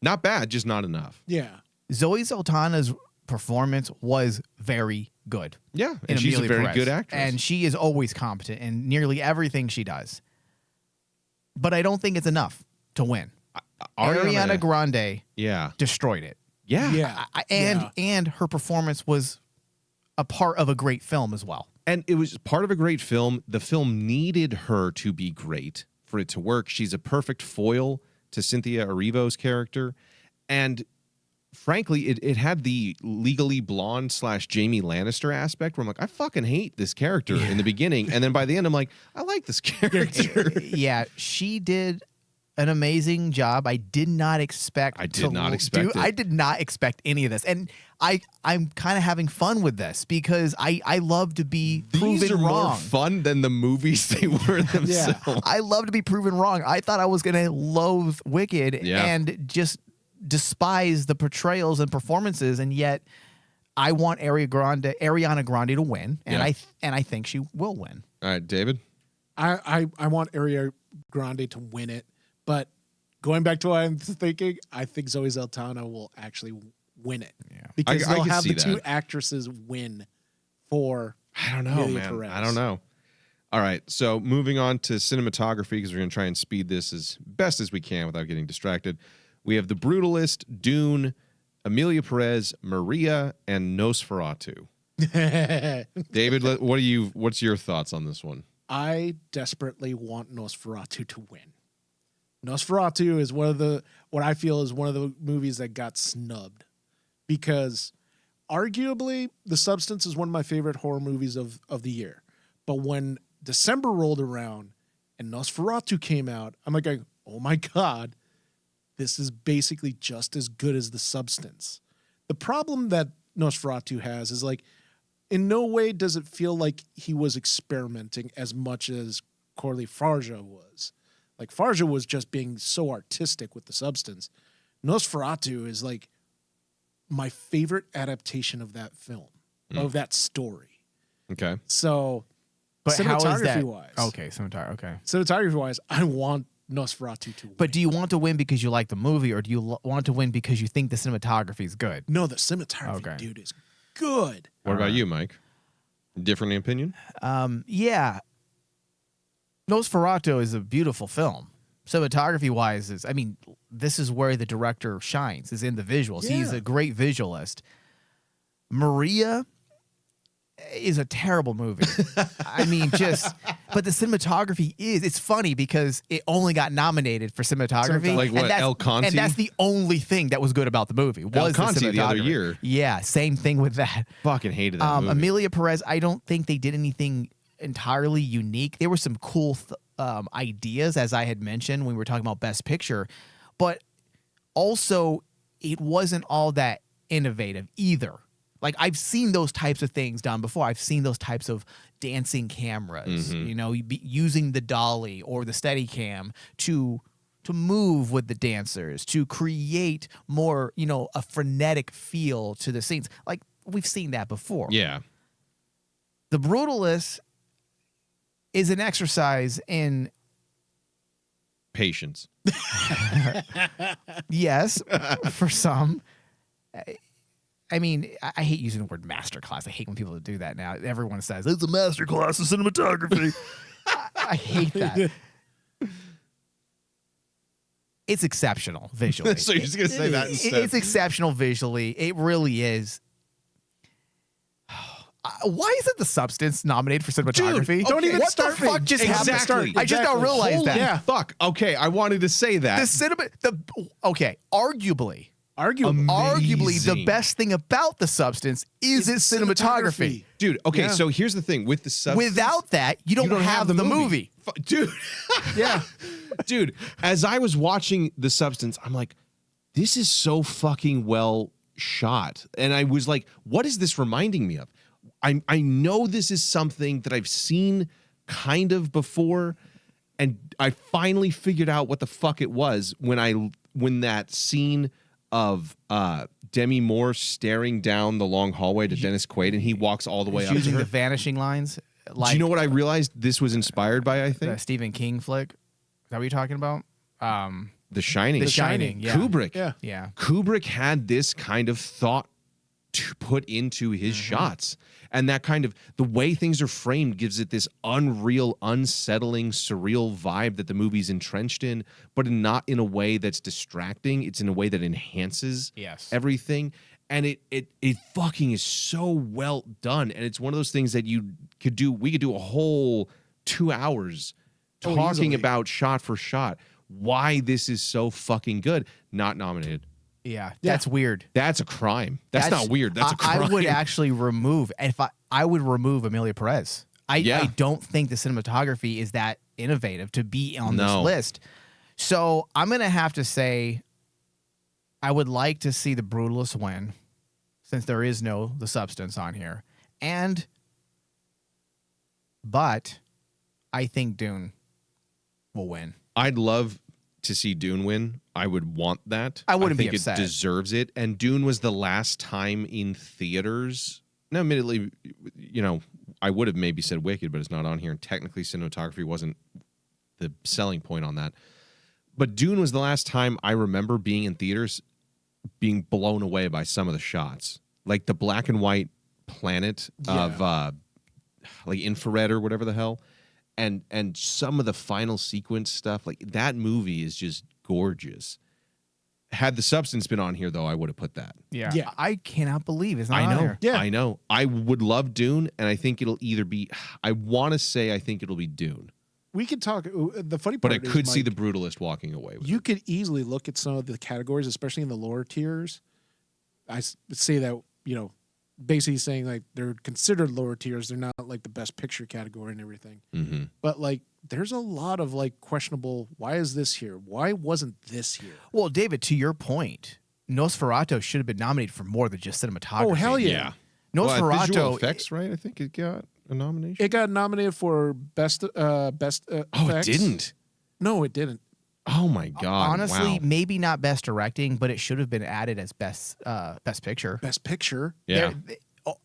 not bad, just not enough.
Yeah.
Zoe Saldana's performance was very good.
Yeah,
in
and she's a
Amelia
very
Perez.
good actress.
And she is always competent in nearly everything she does. But I don't think it's enough to win. Ariana Grande
yeah,
destroyed it.
yeah,
Yeah.
And her performance was a part of a great film as well.
And it was part of a great film. The film needed her to be great for it to work. She's a perfect foil to Cynthia Erivo's character. And frankly, it had the Legally Blonde / Jamie Lannister aspect where I'm like, I fucking hate this character in the beginning. And then by the end, I'm like, I like this character.
Yeah, she did an amazing job. I did not expect
I did not expect it.
I did not expect any of this. And I'm kind of having fun with this because I love to be
These
proven
are
wrong.
more fun than the movies they were themselves.
I love to be proven wrong. I thought I was going to loathe Wicked and just despise the portrayals and performances, and yet I want Ariana Grande to win, and I think she will win.
All right, David.
I want Ariana Grande to win it, but going back to what I'm thinking, I think Zoe Saldana will actually win it.
Yeah.
Because
I
they'll
can
have
see
the two
that.
actresses win for
I don't know,
Amelia
man.
Perez.
I don't know. All right, so moving on to cinematography, because we're going to try and speed this as best as we can without getting distracted. We have The Brutalist, Dune, Amelia Perez, Maria, and Nosferatu. David, what's your thoughts on this one?
I desperately want Nosferatu to win. Nosferatu is what I feel is one of the movies that got snubbed because arguably The Substance is one of my favorite horror movies of the year. But when December rolled around and Nosferatu came out, I'm like, oh my God, this is basically just as good as The Substance. The problem that Nosferatu has is like, in no way does it feel like he was experimenting as much as Corley Farja was. Like Farja was just being so artistic with The Substance. Nosferatu is like my favorite adaptation of that film, of that story.
Okay.
So,
But how is that?
cinematography-wise.
Okay, okay.
Cinematography-wise, I want Nosferatu to win.
But do you want to win because you like the movie, or do you want to win because you think the cinematography is good?
No, the cinematography, dude, is good.
What about you, Mike? Different opinion?
Yeah. Nosferatu is a beautiful film. Cinematography-wise, this is where the director shines, is in the visuals.
Yeah.
He's a great visualist. Maria is a terrible movie. But the cinematography it's funny because it only got nominated for cinematography.
Like what, El Conte?
And that's the only thing that was good about the movie. Was
Conte the other year.
Yeah, same thing with that.
Fucking hated that movie.
Amelia Perez, I don't think they did anything entirely unique. There were some cool ideas, as I had mentioned when we were talking about Best Picture, but also it wasn't all that innovative either. Like, I've seen those types of things done before. I've seen those types of dancing cameras, using the dolly or the Steadicam to move with the dancers, to create more, a frenetic feel to the scenes. Like, we've seen that before.
Yeah.
The Brutalist is an exercise in,
Patience.
yes, for some. I hate using the word masterclass. I hate when people do that now. Everyone says, it's a masterclass in cinematography. I hate that. It's exceptional visually.
So you're just going to say that instead.
It's exceptional visually. It really is. Why isn't The Substance nominated for cinematography?
Dude, don't even
what
start
the fuck just happened?
Exactly.
I just now realized
Holy
that.
fuck. Okay, I wanted to say that.
Arguably,
Amazing.
the best thing about The Substance is its cinematography.
Dude, okay,
Yeah.
so here's the thing. With The Substance...
Without that, you don't have the movie.
Dude.
Yeah.
Dude, as I was watching The Substance, I'm like, this is so fucking well shot. And I was like, what is this reminding me of? I know this is something that I've seen kind of before, and I finally figured out what the fuck it was when that scene of Demi Moore staring down the long hallway to Dennis Quaid, and he walks all the way up to
Using
her.
the vanishing lines. Like,
Do you know what I realized this was inspired by, I
the
think?
Stephen King flick? Is that what you're talking about?
The Shining.
The Shining, yeah.
Kubrick.
Yeah.
Kubrick had this kind of thought to put into his shots. And that kind of, the way things are framed gives it this unreal, unsettling, surreal vibe that the movie's entrenched in, but not in a way that's distracting. It's in a way that enhances everything. And it fucking is so well done. And it's one of those things that we could do a whole 2 hours talking about shot for shot why this is so fucking good. Not nominated.
Yeah,
Yeah.
that's weird.
That's a crime. That's not weird. That's a crime.
I would actually remove, if I would remove Amelia Perez. I don't think the cinematography is that innovative to be on this list. So I'm going to have to say I would like to see The Brutalist win, since there is no The Substance on here. But I think Dune will win.
I'd love to see Dune win. I would want that.
I wouldn't
think
be upset.
It deserves it. And Dune was the last time in theaters. Now, admittedly, I would have maybe said Wicked, but it's not on here. And technically, cinematography wasn't the selling point on that. But Dune was the last time I remember being in theaters, being blown away by some of the shots, like the black and white planet of like infrared or whatever the hell, and some of the final sequence stuff. Like that movie is just gorgeous. Had The Substance been on here, though, I would have put that.
Yeah. I cannot believe it's not on here.
Yeah.
I know. I would love Dune, and I think it'll either be. I want to say I think it'll be Dune.
We could talk. The funny
But
part
I
is,
could see
Mike,
The Brutalist walking away with
you
it.
could easily look at some of the categories, especially in the lower tiers. I say that, basically saying like they're considered lower tiers. They're not like the best picture category and everything.
Mm-hmm.
But like, there's a lot of like questionable. Why is this here? Why wasn't this here?
Well, David, to your point, Nosferatu should have been nominated for more than just cinematography.
Oh, hell yeah.
Nosferatu.
visual effects, right? I think it got a nomination.
It got nominated for best
Oh,
effects.
it didn't.
No, it didn't.
Oh my god!
Honestly,
wow.
maybe not best directing, but it should have been added as best picture.
Best picture.
Yeah,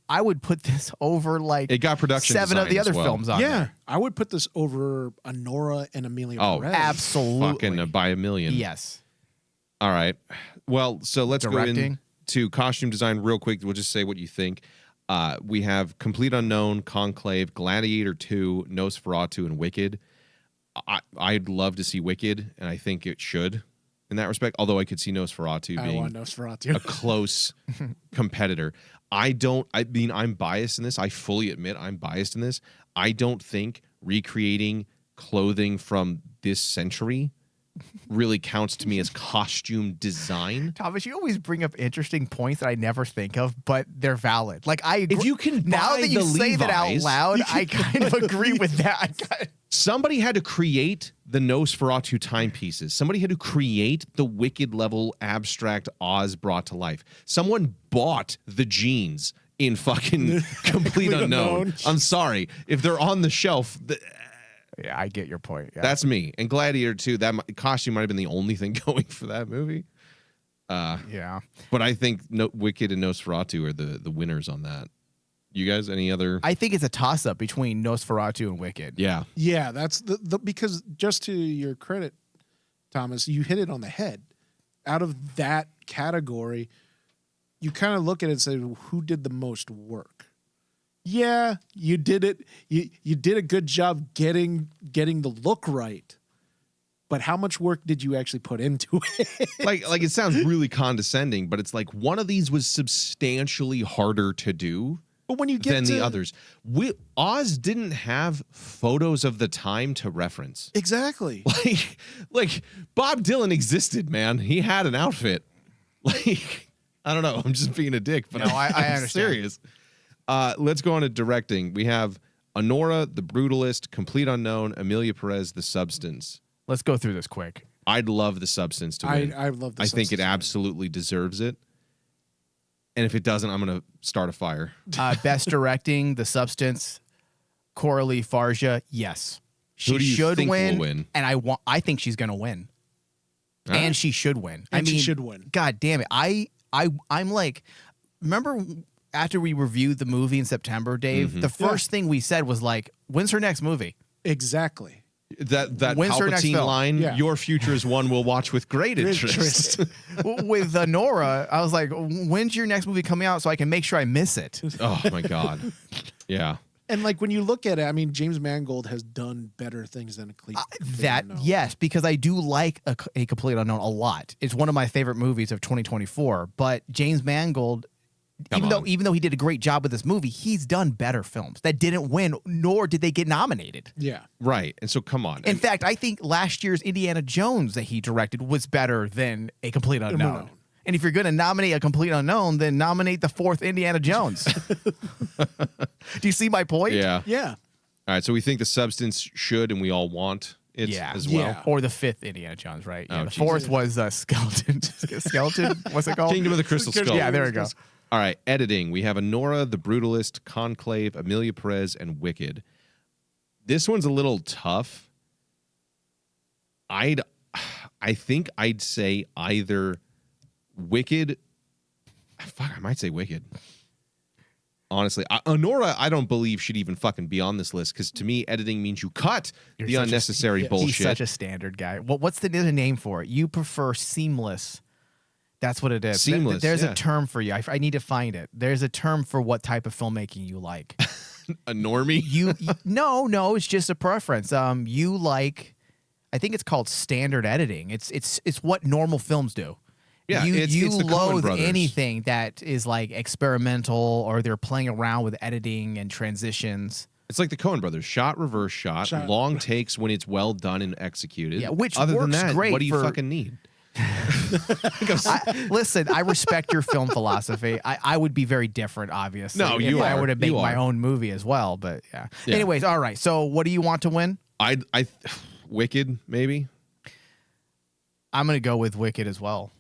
I would put this over like
it got production
7 of
design
the
as
other
well.
films on
Yeah,
there.
I would put this over Honora and Amelia
Oh,
Perez.
Absolutely.
Fucking by a million.
Yes.
All right. Well, so let's go
Directing.
into costume design real quick. We'll just say what you think. We have Complete Unknown, Conclave, Gladiator 2, Nosferatu, and Wicked. I'd love to see Wicked, and I think it should in that respect, although I could see Nosferatu
I
being
want Nosferatu.
a close competitor. I'm biased in this. I fully admit I'm biased in this. I don't think recreating clothing from this century really counts to me as costume design.
Thomas, you always bring up interesting points that I never think of, but they're valid. Like
If you can
now
buy
that you
the
say that out
Levi's,
loud, I kind of agree with that.
Somebody had to create the Nosferatu timepieces. Somebody had to create the Wicked level abstract Oz brought to life. Someone bought the jeans in fucking Complete Unknown. I'm sorry. If they're on the shelf,
Yeah, I get your point. Yeah.
that's me. And Gladiator 2, that costume might have been the only thing going for that movie.
yeah.
But I think Wicked and Nosferatu are the winners on that. You guys, any other?
I think it's a toss up between Nosferatu and Wicked.
Yeah.
Yeah, that's the because just to your credit, Thomas, you hit it on the head. Out of that category, you kind of look at it and say, who did the most work? Yeah, you did it. You did a good job getting the look right. But how much work did you actually put into it?
like it sounds really condescending, but it's like one of these was substantially harder to do
But when you get
than
to
the others. Oz didn't have photos of the time to reference.
exactly,
Like Bob Dylan existed, man. He had an outfit. Like I don't know. I'm just being a dick, but
No, I
I'm
understand.
serious. Let's go on to directing. We have Honora, The Brutalist, Complete Unknown, Amelia Perez, The Substance.
Let's go through this quick.
I'd love The Substance to win.
I love.
I think it absolutely deserves it. And if it doesn't, I'm going to start a fire.
Best directing, The Substance, Coralie Farja. Yes, she
Who do you
should
think will
win,
win?
and I think she's going to win,
All right.
and she should win.
And she should win.
God damn it! I'm like, remember after we reviewed the movie in September, Dave? The first thing we said was like, "When's her next movie?"
Exactly.
That
When's her next
Palpatine
film?
line,
Yeah.
your future is one we'll watch with great interest.
With Nora, I was like, "When's your next movie coming out so I can make sure I miss it?"
Oh, my God. Yeah.
And like when you look at it, I mean, James Mangold has done better things than a Complete Unknown.
Yes, because I do like a Complete Unknown a lot. It's one of my favorite movies of 2024. But James Mangold, even though he did a great job with this movie, he's done better films that didn't win, nor did they get nominated.
Yeah.
Right. And so come on.
In fact, I think last year's Indiana Jones that he directed was better than a Complete Unknown. And if you're going to nominate a complete unknown, then nominate the fourth Indiana Jones. Do you see my point?
Yeah.
Yeah.
All right. So we think the substance should, and we all want it as well.
Yeah.
Or the fifth Indiana Jones, right? Yeah,
Oh,
the
Jesus.
fourth was Skeleton. Skeleton? What's it called?
Kingdom of the Crystal Skull.
Yeah, there we go.
All right, editing. We have Anora, The Brutalist, Conclave, Amelia Perez, and Wicked. This one's a little tough. I think I'd say either Wicked. Fuck, I might say Wicked. Honestly, Anora, I don't believe should even fucking be on this list because to me, editing means you cut the unnecessary bullshit.
He's such a standard guy. What's the name for it? You prefer seamless. That's what it is.
Seamless.
There's
yeah.
a term for you. I need to find it. There's a term for what type of filmmaking you like.
A normie.
No, it's just a preference. You like, I think it's called standard editing. It's what normal films do.
Yeah,
you
it's the Coen
loathe
brothers.
anything that is like experimental or they're playing around with editing and transitions.
It's like the Coen brothers. Shot, reverse shot, long takes when it's well done and executed.
Yeah, which
other than
works
that,
great
what do you
for-
fucking need?
Listen, I respect your film philosophy. I would be very different, obviously.
No,
if
you
I
are.
were to make
You
my
are.
own movie as well. But yeah.
Yeah.
Anyways, all right. So what do you want to win?
I Wicked maybe.
I'm gonna go with Wicked as well.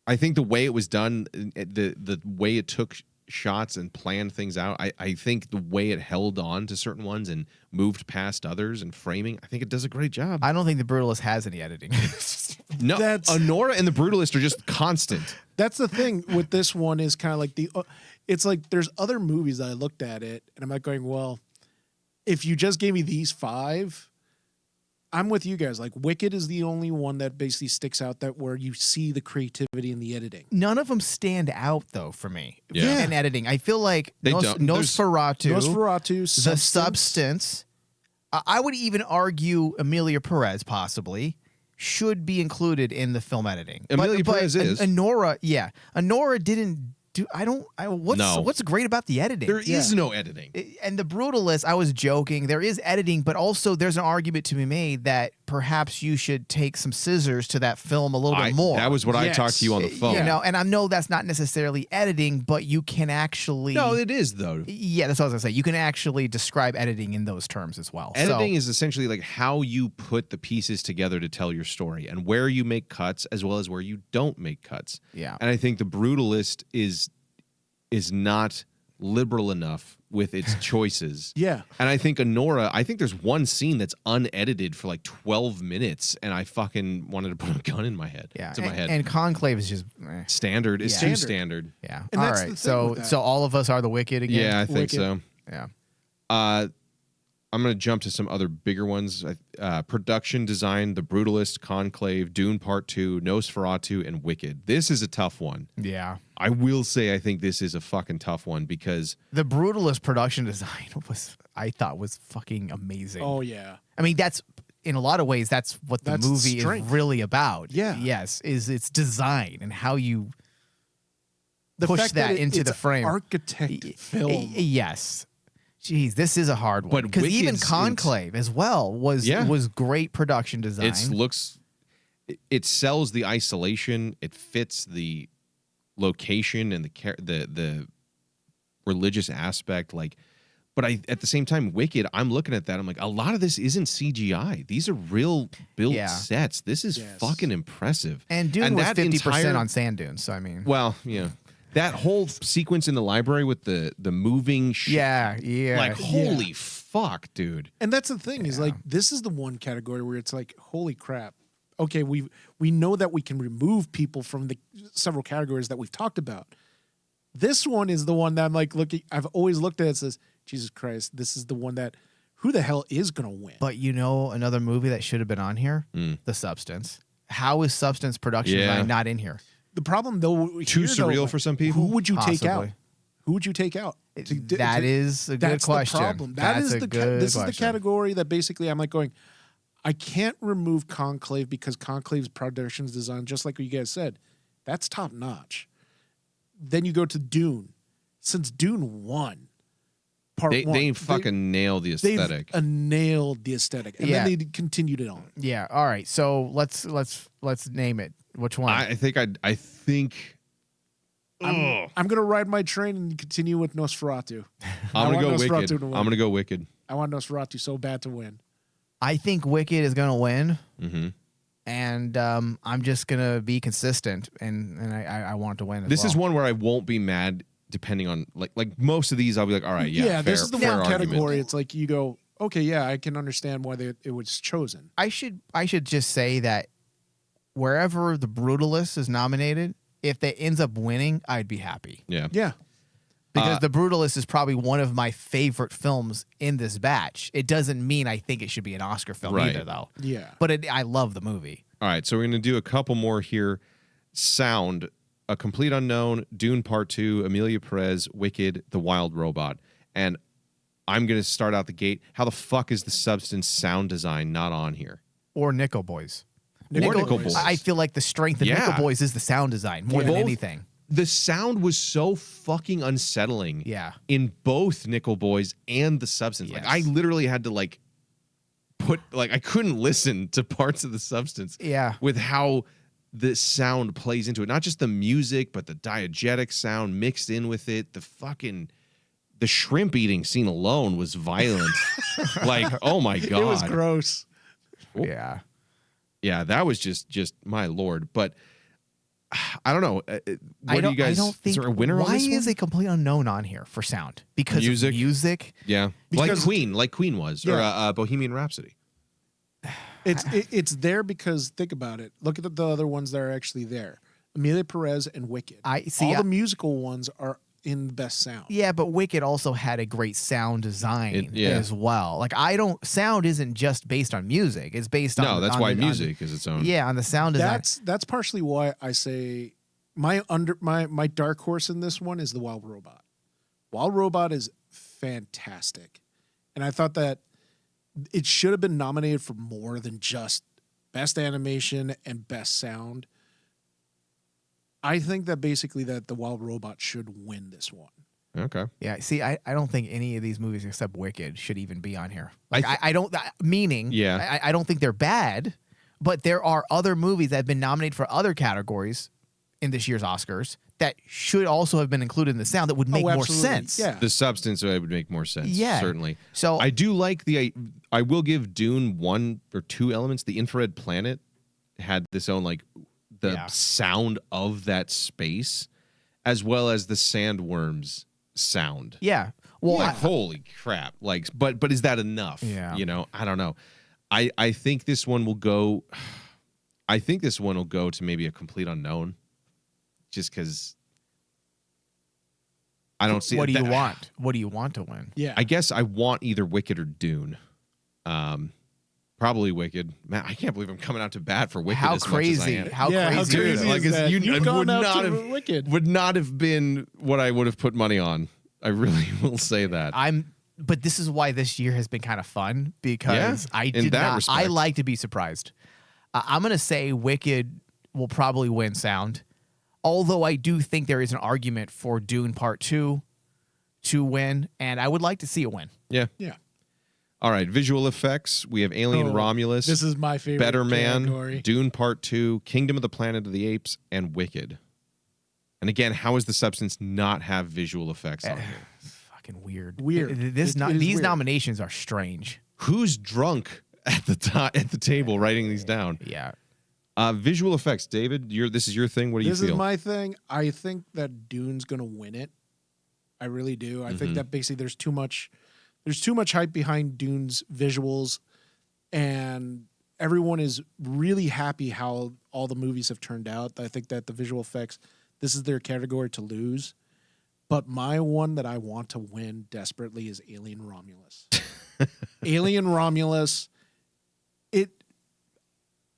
I think the way it was done, the way it took shots and planned things out, I think the way it held on to certain ones and moved past others and framing, I think it does a great job.
I don't think The Brutalist has any editing.
No, Anora and The Brutalist are just constant.
That's the thing with this one is kind of like it's like there's other movies that I looked at it and I'm like going, well, if you just gave me these five, I'm with you guys. Like Wicked is the only one that basically sticks out that where you see the creativity in the editing.
None of them stand out though for me.
Yeah.
In editing, I feel like
They don't.
Nosferatu,
Nosferatu,
The Substance. I would even argue Amelia Perez possibly should be included in the film editing.
Amelia Perez is.
Anora, yeah. Anora didn't do. What's
No.
what's great about the editing?
There is no editing.
And The Brutalist, I was joking. There is editing, but also there's an argument to be made that perhaps you should take some scissors to that film a little bit more.
That was what I
Yes.
talked to you on the phone.
You know, and I know that's not necessarily editing, but you can actually.
No, it is though.
Yeah, that's what I was gonna say. You can actually describe editing in those terms as well.
Editing
So,
is essentially like how you put the pieces together to tell your story and where you make cuts as well as where you don't make cuts.
Yeah.
And I think The Brutalist is not liberal enough with its choices.
Yeah.
And I think I think there's one scene that's unedited for like 12 minutes and I fucking wanted to put a gun in my head.
yeah,
It's in my head.
and Conclave is just
Standard. It's
Yeah.
too standard.
yeah.
And
All
that's
right,
the thing
so
with that.
so all of us are the Wicked again.
Yeah, I think
Wicked.
so.
Yeah.
I'm going to jump to some other bigger ones. Production design, The Brutalist, Conclave, Dune Part 2, Nosferatu, and Wicked. This is a tough one.
Yeah.
I will say I think this is a fucking tough one because
The Brutalist production design I thought was fucking amazing.
Oh yeah.
I mean, that's in a lot of ways that's what the
That's the
movie
strength.
is really about.
Yeah.
Yes, is its design and how you
The
push
fact
that into
it's
the frame.
Architect film.
Yes. Jeez, this is a hard one.
But
Because even
Wicked's-
Conclave as well was great production design.
it sells the isolation, it fits the location and the religious aspect but at the same time Wicked, I'm looking at that, I'm like, a lot of this isn't CGI. These are real built
Yeah.
sets. This is
Yes.
fucking impressive.
and Dune was
that
50% on sand dunes, so I mean.
Well, yeah. That whole sequence in the library with the moving
Yeah.
like holy fuck, dude.
And that's the thing is like this is the one category where it's like, holy crap. Okay, we know that we can remove people from the several categories that we've talked about. This one is the one that I'm like looking. I've always looked at it and says, Jesus Christ, this is the one that who the hell is gonna win?
But you know another movie that should have been on here? The Substance. How is Substance production
Yeah.
design not in here?
The problem though,
Too
here,
surreal
though,
for some people?
Who would you take out?
Possibly.
Who would you take out?
That is a good
That's
question.
the problem.
That's a good
This is the
question.
category that basically I'm like going, I can't remove Conclave because Conclave's production design, just like what you guys said, that's top notch. Then you go to Dune. Since Dune won, part
They
one.
they fucking nail the aesthetic.
They've nailed the aesthetic, and
Yeah.
then they continued it on.
Yeah. All right. So let's name it. Which one?
I think.
I'm gonna ride my train and continue with Nosferatu.
I'm
want
gonna go
Nosferatu
Wicked.
to win.
I'm gonna go Wicked.
I want Nosferatu so bad to win.
I think Wicked is gonna win,
Mm-hmm.
and I'm just gonna be consistent, and I want to win. As
This
well.
is one where I won't be mad. Depending on like most of these, I'll be like, all right, yeah, fair,
this is the
fair
one
argument.
category. It's like you go, okay, yeah, I can understand why it was chosen.
I should just say that wherever The Brutalist is nominated, if that ends up winning, I'd be happy.
Yeah.
Yeah,
Because The Brutalist is probably one of my favorite films in this batch. It doesn't mean I think it should be an Oscar film
Right.
either, though.
yeah.
But I love the movie.
All right, so we're gonna do a couple more here. Sound, A Complete Unknown, Dune Part 2, Amelia Perez, Wicked, The Wild Robot. And I'm going to start out the gate. How the fuck is the Substance sound design not on here?
Or Nickel Boys.
Nickel Boys.
I feel like the strength of
Yeah.
Nickel Boys is the sound design more than
Both-
anything.
The sound was so fucking unsettling
Yeah.
in both Nickel Boys and the Substance. Like,
Yes.
I literally had to, I couldn't listen to parts of the Substance
Yeah.
with how the sound plays into it. Not just the music, but the diegetic sound mixed in with it. The shrimp eating scene alone was violent. Like, oh my God.
It was gross.
Oh.
Yeah.
Yeah, that was just my Lord. But I don't know. What do you guys,
I don't think,
is there a winner
why
on this
is
one?
A Complete Unknown on here for sound? Because
Music?
of music?
Yeah.
Because-
like Queen was,
Yeah.
or Bohemian Rhapsody.
It's there because think about it. Look at the other ones that are actually there. Amelia Perez and Wicked.
I see.
All the musical ones are in best sound.
Yeah, but Wicked also had a great sound design
Yeah.
as well. Like sound isn't just based on music. It's based on
No, that's
on
why
the- on
music is its own.
yeah, on the sound design.
That's partially why I say my dark horse in this one is the Wild Robot. Wild Robot is fantastic, and I thought that it should have been nominated for more than just best animation and best sound. I think that basically that the Wild Robot should win this one.
Okay.
Yeah, see, I don't think any of these movies except Wicked should even be on here. Like,
I
I don't, meaning,
Yeah.
I don't think they're bad, but there are other movies that have been nominated for other categories in this year's Oscars that should also have been included in the sound that would make more
absolutely.
sense.
Yeah.
The Substance would make more sense.
Yeah.
Certainly.
So
I do like I will give Dune one or two elements. The Infrared Planet had this own the
Yeah.
sound of that space, as well as the sandworms sound.
yeah, well,
Like, holy crap! But is that enough?
Yeah.
I don't know. I think this one will go. I think this one will go to maybe A Complete Unknown, just because I don't see.
what do you
that-
want? What do you want to win?
Yeah.
I guess I want either Wicked or Dune. Probably Wicked. Man, I can't believe I'm coming out to bat for Wicked.
How
as
crazy?
Much as I am.
How
Yeah, how
crazy?
crazy
is
is
that?
Like,
that?
you-
You've
would
gone out
not
to
have-
Wicked.
Would not have been what I would have put money on. I really will say that.
But this is why this year has been kind of fun because
Yeah,
I
in
did
that
not. I
respect.
like to be surprised. I'm gonna say Wicked will probably win sound, although I do think there is an argument for Dune Part 2 to win, and I would like to see it win.
Yeah.
Yeah.
All right. Visual effects. We have Alien
Oh,
Romulus.
This is my favorite
Better Man,
category.
Dune Part 2, Kingdom of the Planet of the Apes, and Wicked. And again, how does the Substance not have visual effects on here?
Fucking weird.
Weird.
These
It is
these
weird.
nominations are strange.
Who's drunk at the table writing these down?
Yeah.
Visual effects, David. This is your thing. What do you
This
feel?
is my thing. I think that Dune's gonna win it. I really do. I
Mm-hmm.
think that basically there's too much hype behind Dune's visuals, and everyone is really happy how all the movies have turned out. I think that the visual effects, this is their category to lose. But my one that I want to win desperately is Alien Romulus. Alien Romulus.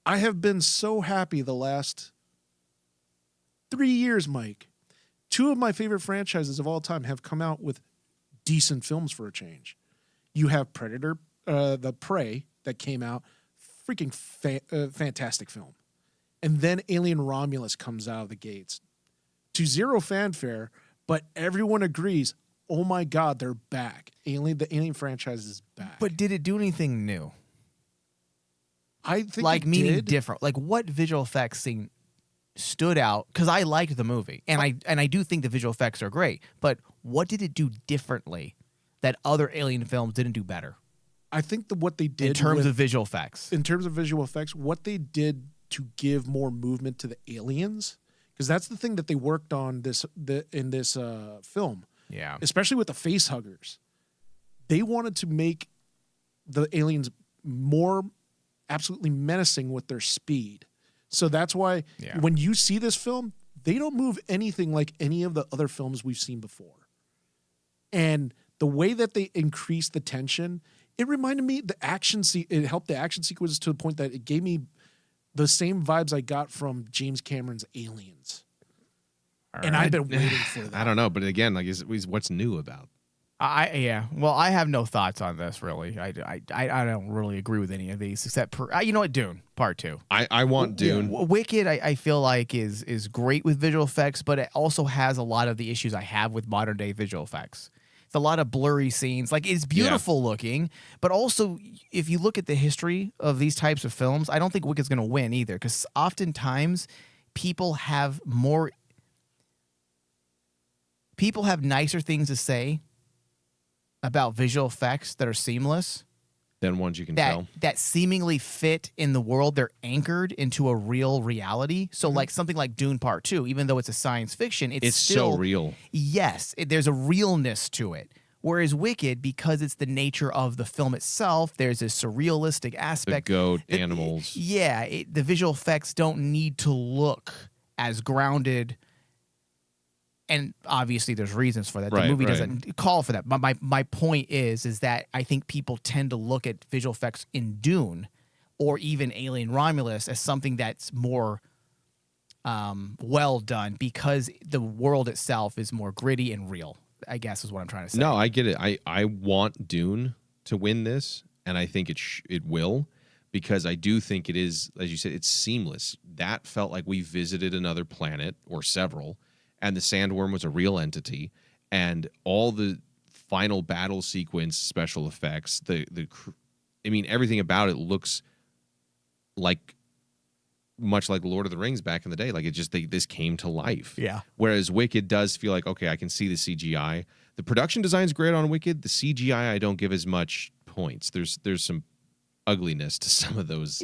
I have been so happy the last 3 years, Mike. 2 of my favorite franchises of all time have come out with decent films for a change. You have Predator, The Prey, that came out, freaking fantastic film. And then Alien Romulus comes out of the gates to zero fanfare, but everyone agrees, oh my God, they're back. The Alien franchise is back.
But did it do anything new?
I think
Like
it
meaning
did.
different. Like what visual effects scene stood out? Because I liked the movie, and I do think the visual effects are great. But what did it do differently that other Alien films didn't do better
I think that what they did
in terms
with-
of visual effects?
in terms of visual effects, what they did to give more movement to the aliens, because that's the thing that they worked on in this film,
Yeah.
especially with the face huggers. They wanted to make the aliens more absolutely menacing with their speed. So that's why when you see this film, they don't move anything like any of the other films we've seen before. And the way that they increased the tension, it reminded me it helped the action sequences to the point that it gave me the same vibes I got from James Cameron's Aliens. And I've been waiting for that.
I don't know, but again, like, what's new about?
Well, I have no thoughts on this really. I don't really agree with any of these except you know what, Dune Part 2.
I want Dune.
Wicked, I feel like is great with visual effects, but it also has a lot of the issues I have with modern day visual effects. It's a lot of blurry scenes. Like, it's beautiful looking, but also if you look at the history of these types of films, I don't think Wicked's going to win either, because oftentimes people have nicer things to say about visual effects that are seamless,
Then ones you can tell.
that seemingly fit in the world they're anchored into a real reality. So like something like Dune Part 2, even though it's a science fiction, it's still
so real.
Yes, there's a realness to it. Whereas Wicked, because it's the nature of the film itself, there's a surrealistic
The
aspect.
goat, animals.
Yeah, the visual effects don't need to look as grounded. And obviously, there's reasons for that. The movie doesn't call for that. But my point is that I think people tend to look at visual effects in Dune or even Alien Romulus as something that's more well done because the world itself is more gritty and real, I guess is what I'm trying to say.
No, I get it. I want Dune to win this, and I think it will, because I do think it is, as you said, it's seamless. That felt like we visited another planet or several, and the sandworm was a real entity, and all the final battle sequence special effects, everything about it looks like much like Lord of the Rings back in the day. Like, this came to life.
Yeah.
Whereas Wicked does feel like, okay, I can see the CGI. The production design's great on Wicked. The CGI I don't give as much points. There's some ugliness to some of those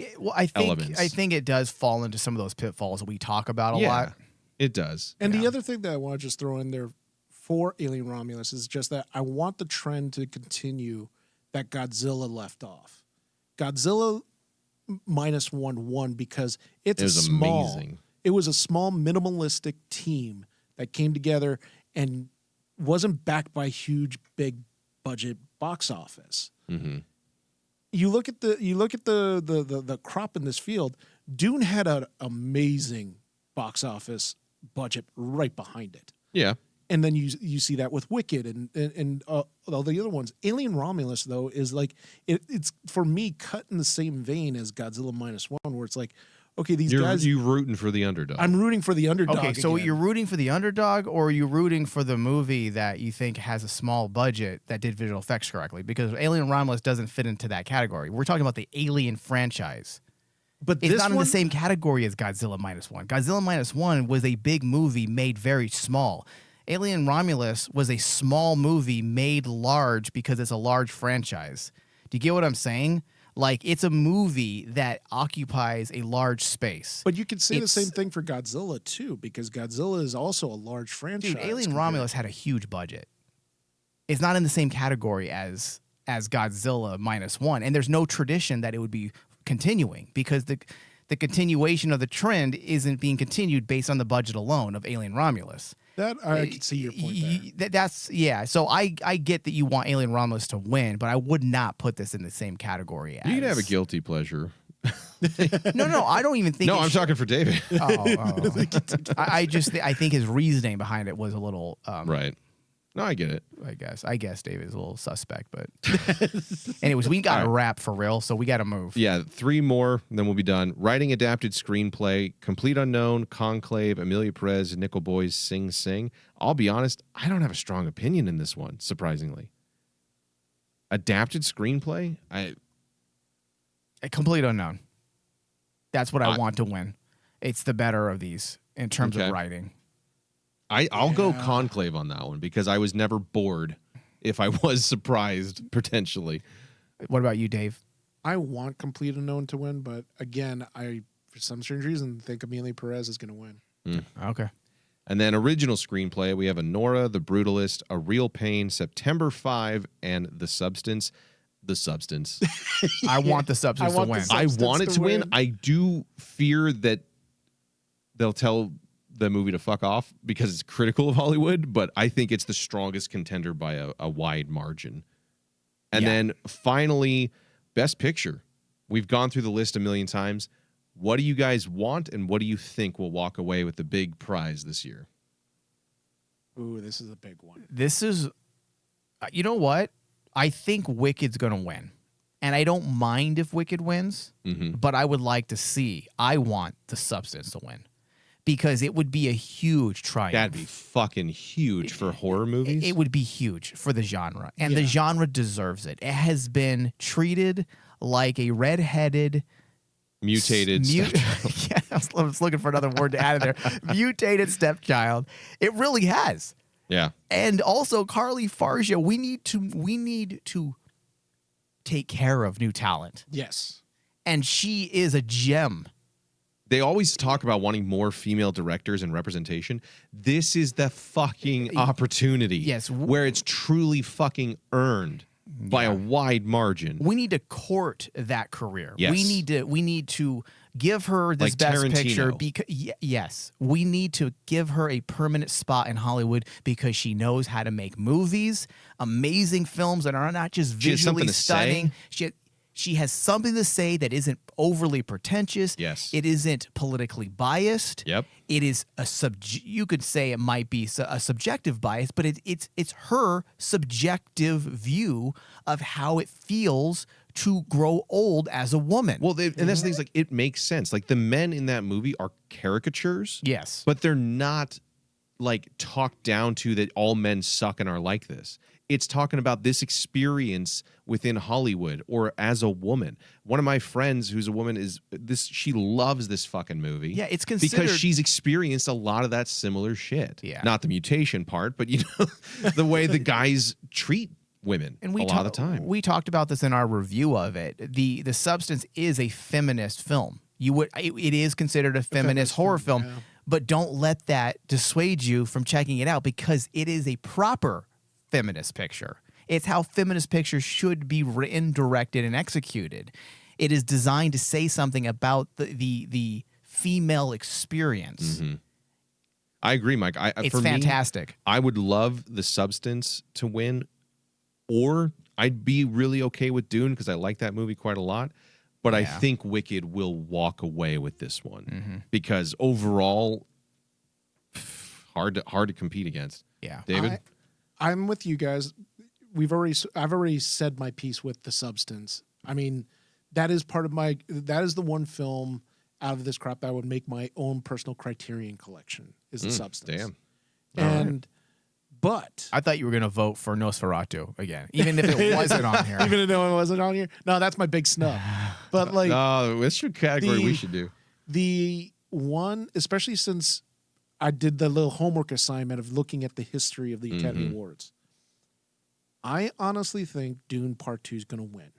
elements.
I think it does fall into some of those pitfalls that we talk about a lot.
It does.
And the other thing that I want to just throw in there for Alien Romulus is just that I want the trend to continue that Godzilla left off. Godzilla -1 won because it was amazing. It was a small minimalistic team that came together and wasn't backed by huge big budget box office.
Mm-hmm.
You look at the crop in this field. Dune had an amazing box office budget right behind it.
Yeah.
And then you see that with Wicked and all the other ones. Alien Romulus, though, is like it's for me cut in the same vein as Godzilla -1, where it's like, okay, you're
rooting for the underdog.
I'm rooting for the underdog.
Okay, so
again.
you're rooting for the underdog, or are you rooting for the movie that you think has a small budget that did visual effects correctly? Because Alien Romulus doesn't fit into that category. We're talking about the Alien franchise.
But
it's
this
not in
one,
the same category as Godzilla -1. Godzilla -1 was a big movie made very small. Alien Romulus was a small movie made large because it's a large franchise. Do you get what I'm saying? Like, it's a movie that occupies a large space.
But you could say the same thing for Godzilla, too, because Godzilla is also a large franchise.
Dude, Alien Romulus had a huge budget. It's not in the same category as Godzilla -1. And there's no tradition that it would be continuing, because the continuation of the trend isn't being continued based on the budget alone of Alien Romulus.
That I can see your point there.
So I get that you want Alien Romulus to win, but I would not put this in the same category as.
You can have a guilty pleasure.
No, I don't even think.
No, I'm talking for David.
I think his reasoning behind it was a little
right. No, I get it.
I guess David is a little suspect, but anyways, we got to wrap for real, so we got to move.
Yeah, 3 more, then we'll be done. Writing adapted screenplay, Complete Unknown, Conclave, Amelia Perez, Nickel Boys, Sing Sing. I'll be honest, I don't have a strong opinion in this one, surprisingly. Adapted screenplay?
A Complete Unknown. That's what I want to win. It's the better of these in terms of writing.
I'll go Conclave on that one because I was never bored if I was surprised, potentially.
What about you, Dave?
I want Complete Unknown to win, but again, I, for some strange reason, think Amelia Perez is going to win.
Okay.
And then original screenplay, we have Nora, The Brutalist, A Real Pain, September 5, and The Substance. The Substance.
I want The Substance to win.
I want it to win. I do fear that they'll tell the movie to fuck off because it's critical of Hollywood, but I think it's the strongest contender by a wide margin. And then finally, Best Picture. We've gone through the list a million times. What do you guys want, and what do you think will walk away with the big prize this year?
Ooh, this is a big one.
This is, you know what? I think Wicked's going to win. And I don't mind if Wicked wins, but I would like to see, I want The Substance to win. Because it would be a huge triumph.
That'd be fucking huge for horror movies.
It would be huge for the genre. And the genre deserves it. It has been treated like a redheaded...
Mutated stepchild.
Yeah, I was looking for another word to add in there. Mutated stepchild. It really has.
Yeah.
And also, Carly Farja, we need to take care of new talent.
Yes.
And
she is a gem.
They always talk about wanting more female directors and representation. This is the fucking opportunity.
Yes.
Where it's truly fucking earned by a wide margin.
We need to court that career.
Yes.
We need to give her this
like
best
Tarantino.
picture because yes, we need to give her a permanent spot in Hollywood because she knows how to make movies, amazing films that are not just visually stunning. She has something to say that isn't overly pretentious.
Yes.
It isn't politically biased.
Yep.
It is you could say it might be a subjective bias, but it's her subjective view of how it feels to grow old as a woman.
Well, and that's the thing, like, it makes sense. Like, the men in that movie are caricatures.
Yes.
But they're not, like, talked down to that all men suck and are like this. It's talking about this experience within Hollywood or as a woman. One of my friends who's a woman she loves this fucking movie.
Yeah, it's considered...
Because she's experienced a lot of that similar shit.
Yeah.
Not the mutation part, but, the way the guys treat women a lot of the time.
We talked about this in our review of it. The Substance is a feminist film. It is considered a feminist horror film, but don't let that dissuade you from checking it out because it is a proper feminist picture. It's how feminist pictures should be written, directed, and executed. It is designed to say something about the female experience.
Mm-hmm. I agree, Mike.
It's fantastic.
Me, I would love The Substance to win, or I'd be really okay with Dune because I like that movie quite a lot. But I think Wicked will walk away with this one because overall, hard to compete against.
Yeah,
David.
I'm with you guys. I've already said my piece with The Substance. I mean, that is the one film out of this crop that I would make my own personal Criterion collection is The Substance.
Damn.
But
I thought you were going to vote for Nosferatu again, even if it wasn't on here.
Even if it wasn't on here? No, that's my big snub. But like,
no, what's your category we should do?
The one, especially since I did the little homework assignment of looking at the history of the Academy Awards. I honestly think Dune Part 2 is going to win.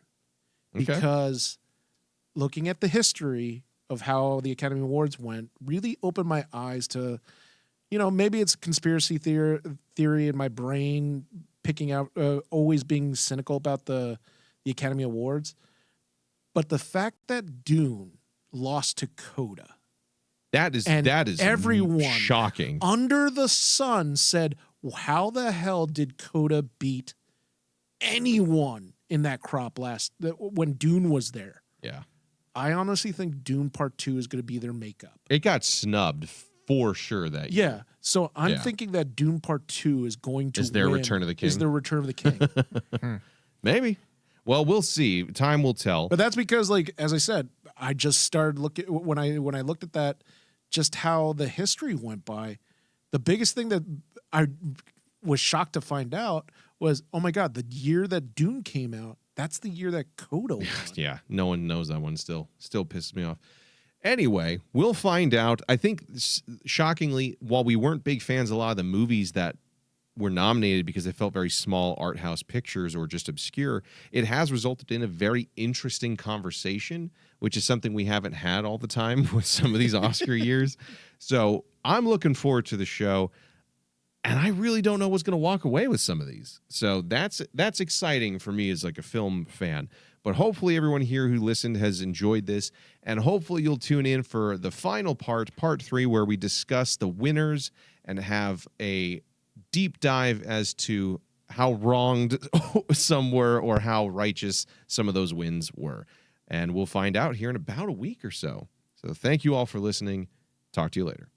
Because looking at the history of how the Academy Awards went really opened my eyes to, maybe it's conspiracy theory in my brain picking out, always being cynical about the Academy Awards. But the fact that Dune lost to Coda.
That is
everyone
shocking.
Under the sun said, how the hell did Coda beat anyone in that crop when Dune was there?
Yeah.
I honestly think Dune Part 2 is going to be their makeup.
It got snubbed for sure that year.
Yeah. So I'm
Yeah.
thinking that Dune Part 2 is going to
Is their
win,
Return of the King?
Is their Return of the King.
Maybe. Well, we'll see. Time will tell.
But that's because, like, as I said, I just started looking when I looked at that, just how the history went by. The biggest thing that I was shocked to find out was, oh my God, the year that Dune came out, that's the year that Coda won.
Yeah, no one knows that one still. Still pisses me off. Anyway, we'll find out. I think, shockingly, while we weren't big fans of a lot of the movies that were nominated because they felt very small art house pictures or just obscure, it has resulted in a very interesting conversation, which is something we haven't had all the time with some of these Oscar years. So I'm looking forward to the show, and I really don't know what's going to walk away with some of these. So that's exciting for me as like a film fan. But hopefully everyone here who listened has enjoyed this, and hopefully you'll tune in for the final part 3, where we discuss the winners and have a deep dive as to how wronged some were or how righteous some of those wins were. And we'll find out here in about a week or so. So thank you all for listening. Talk to you later.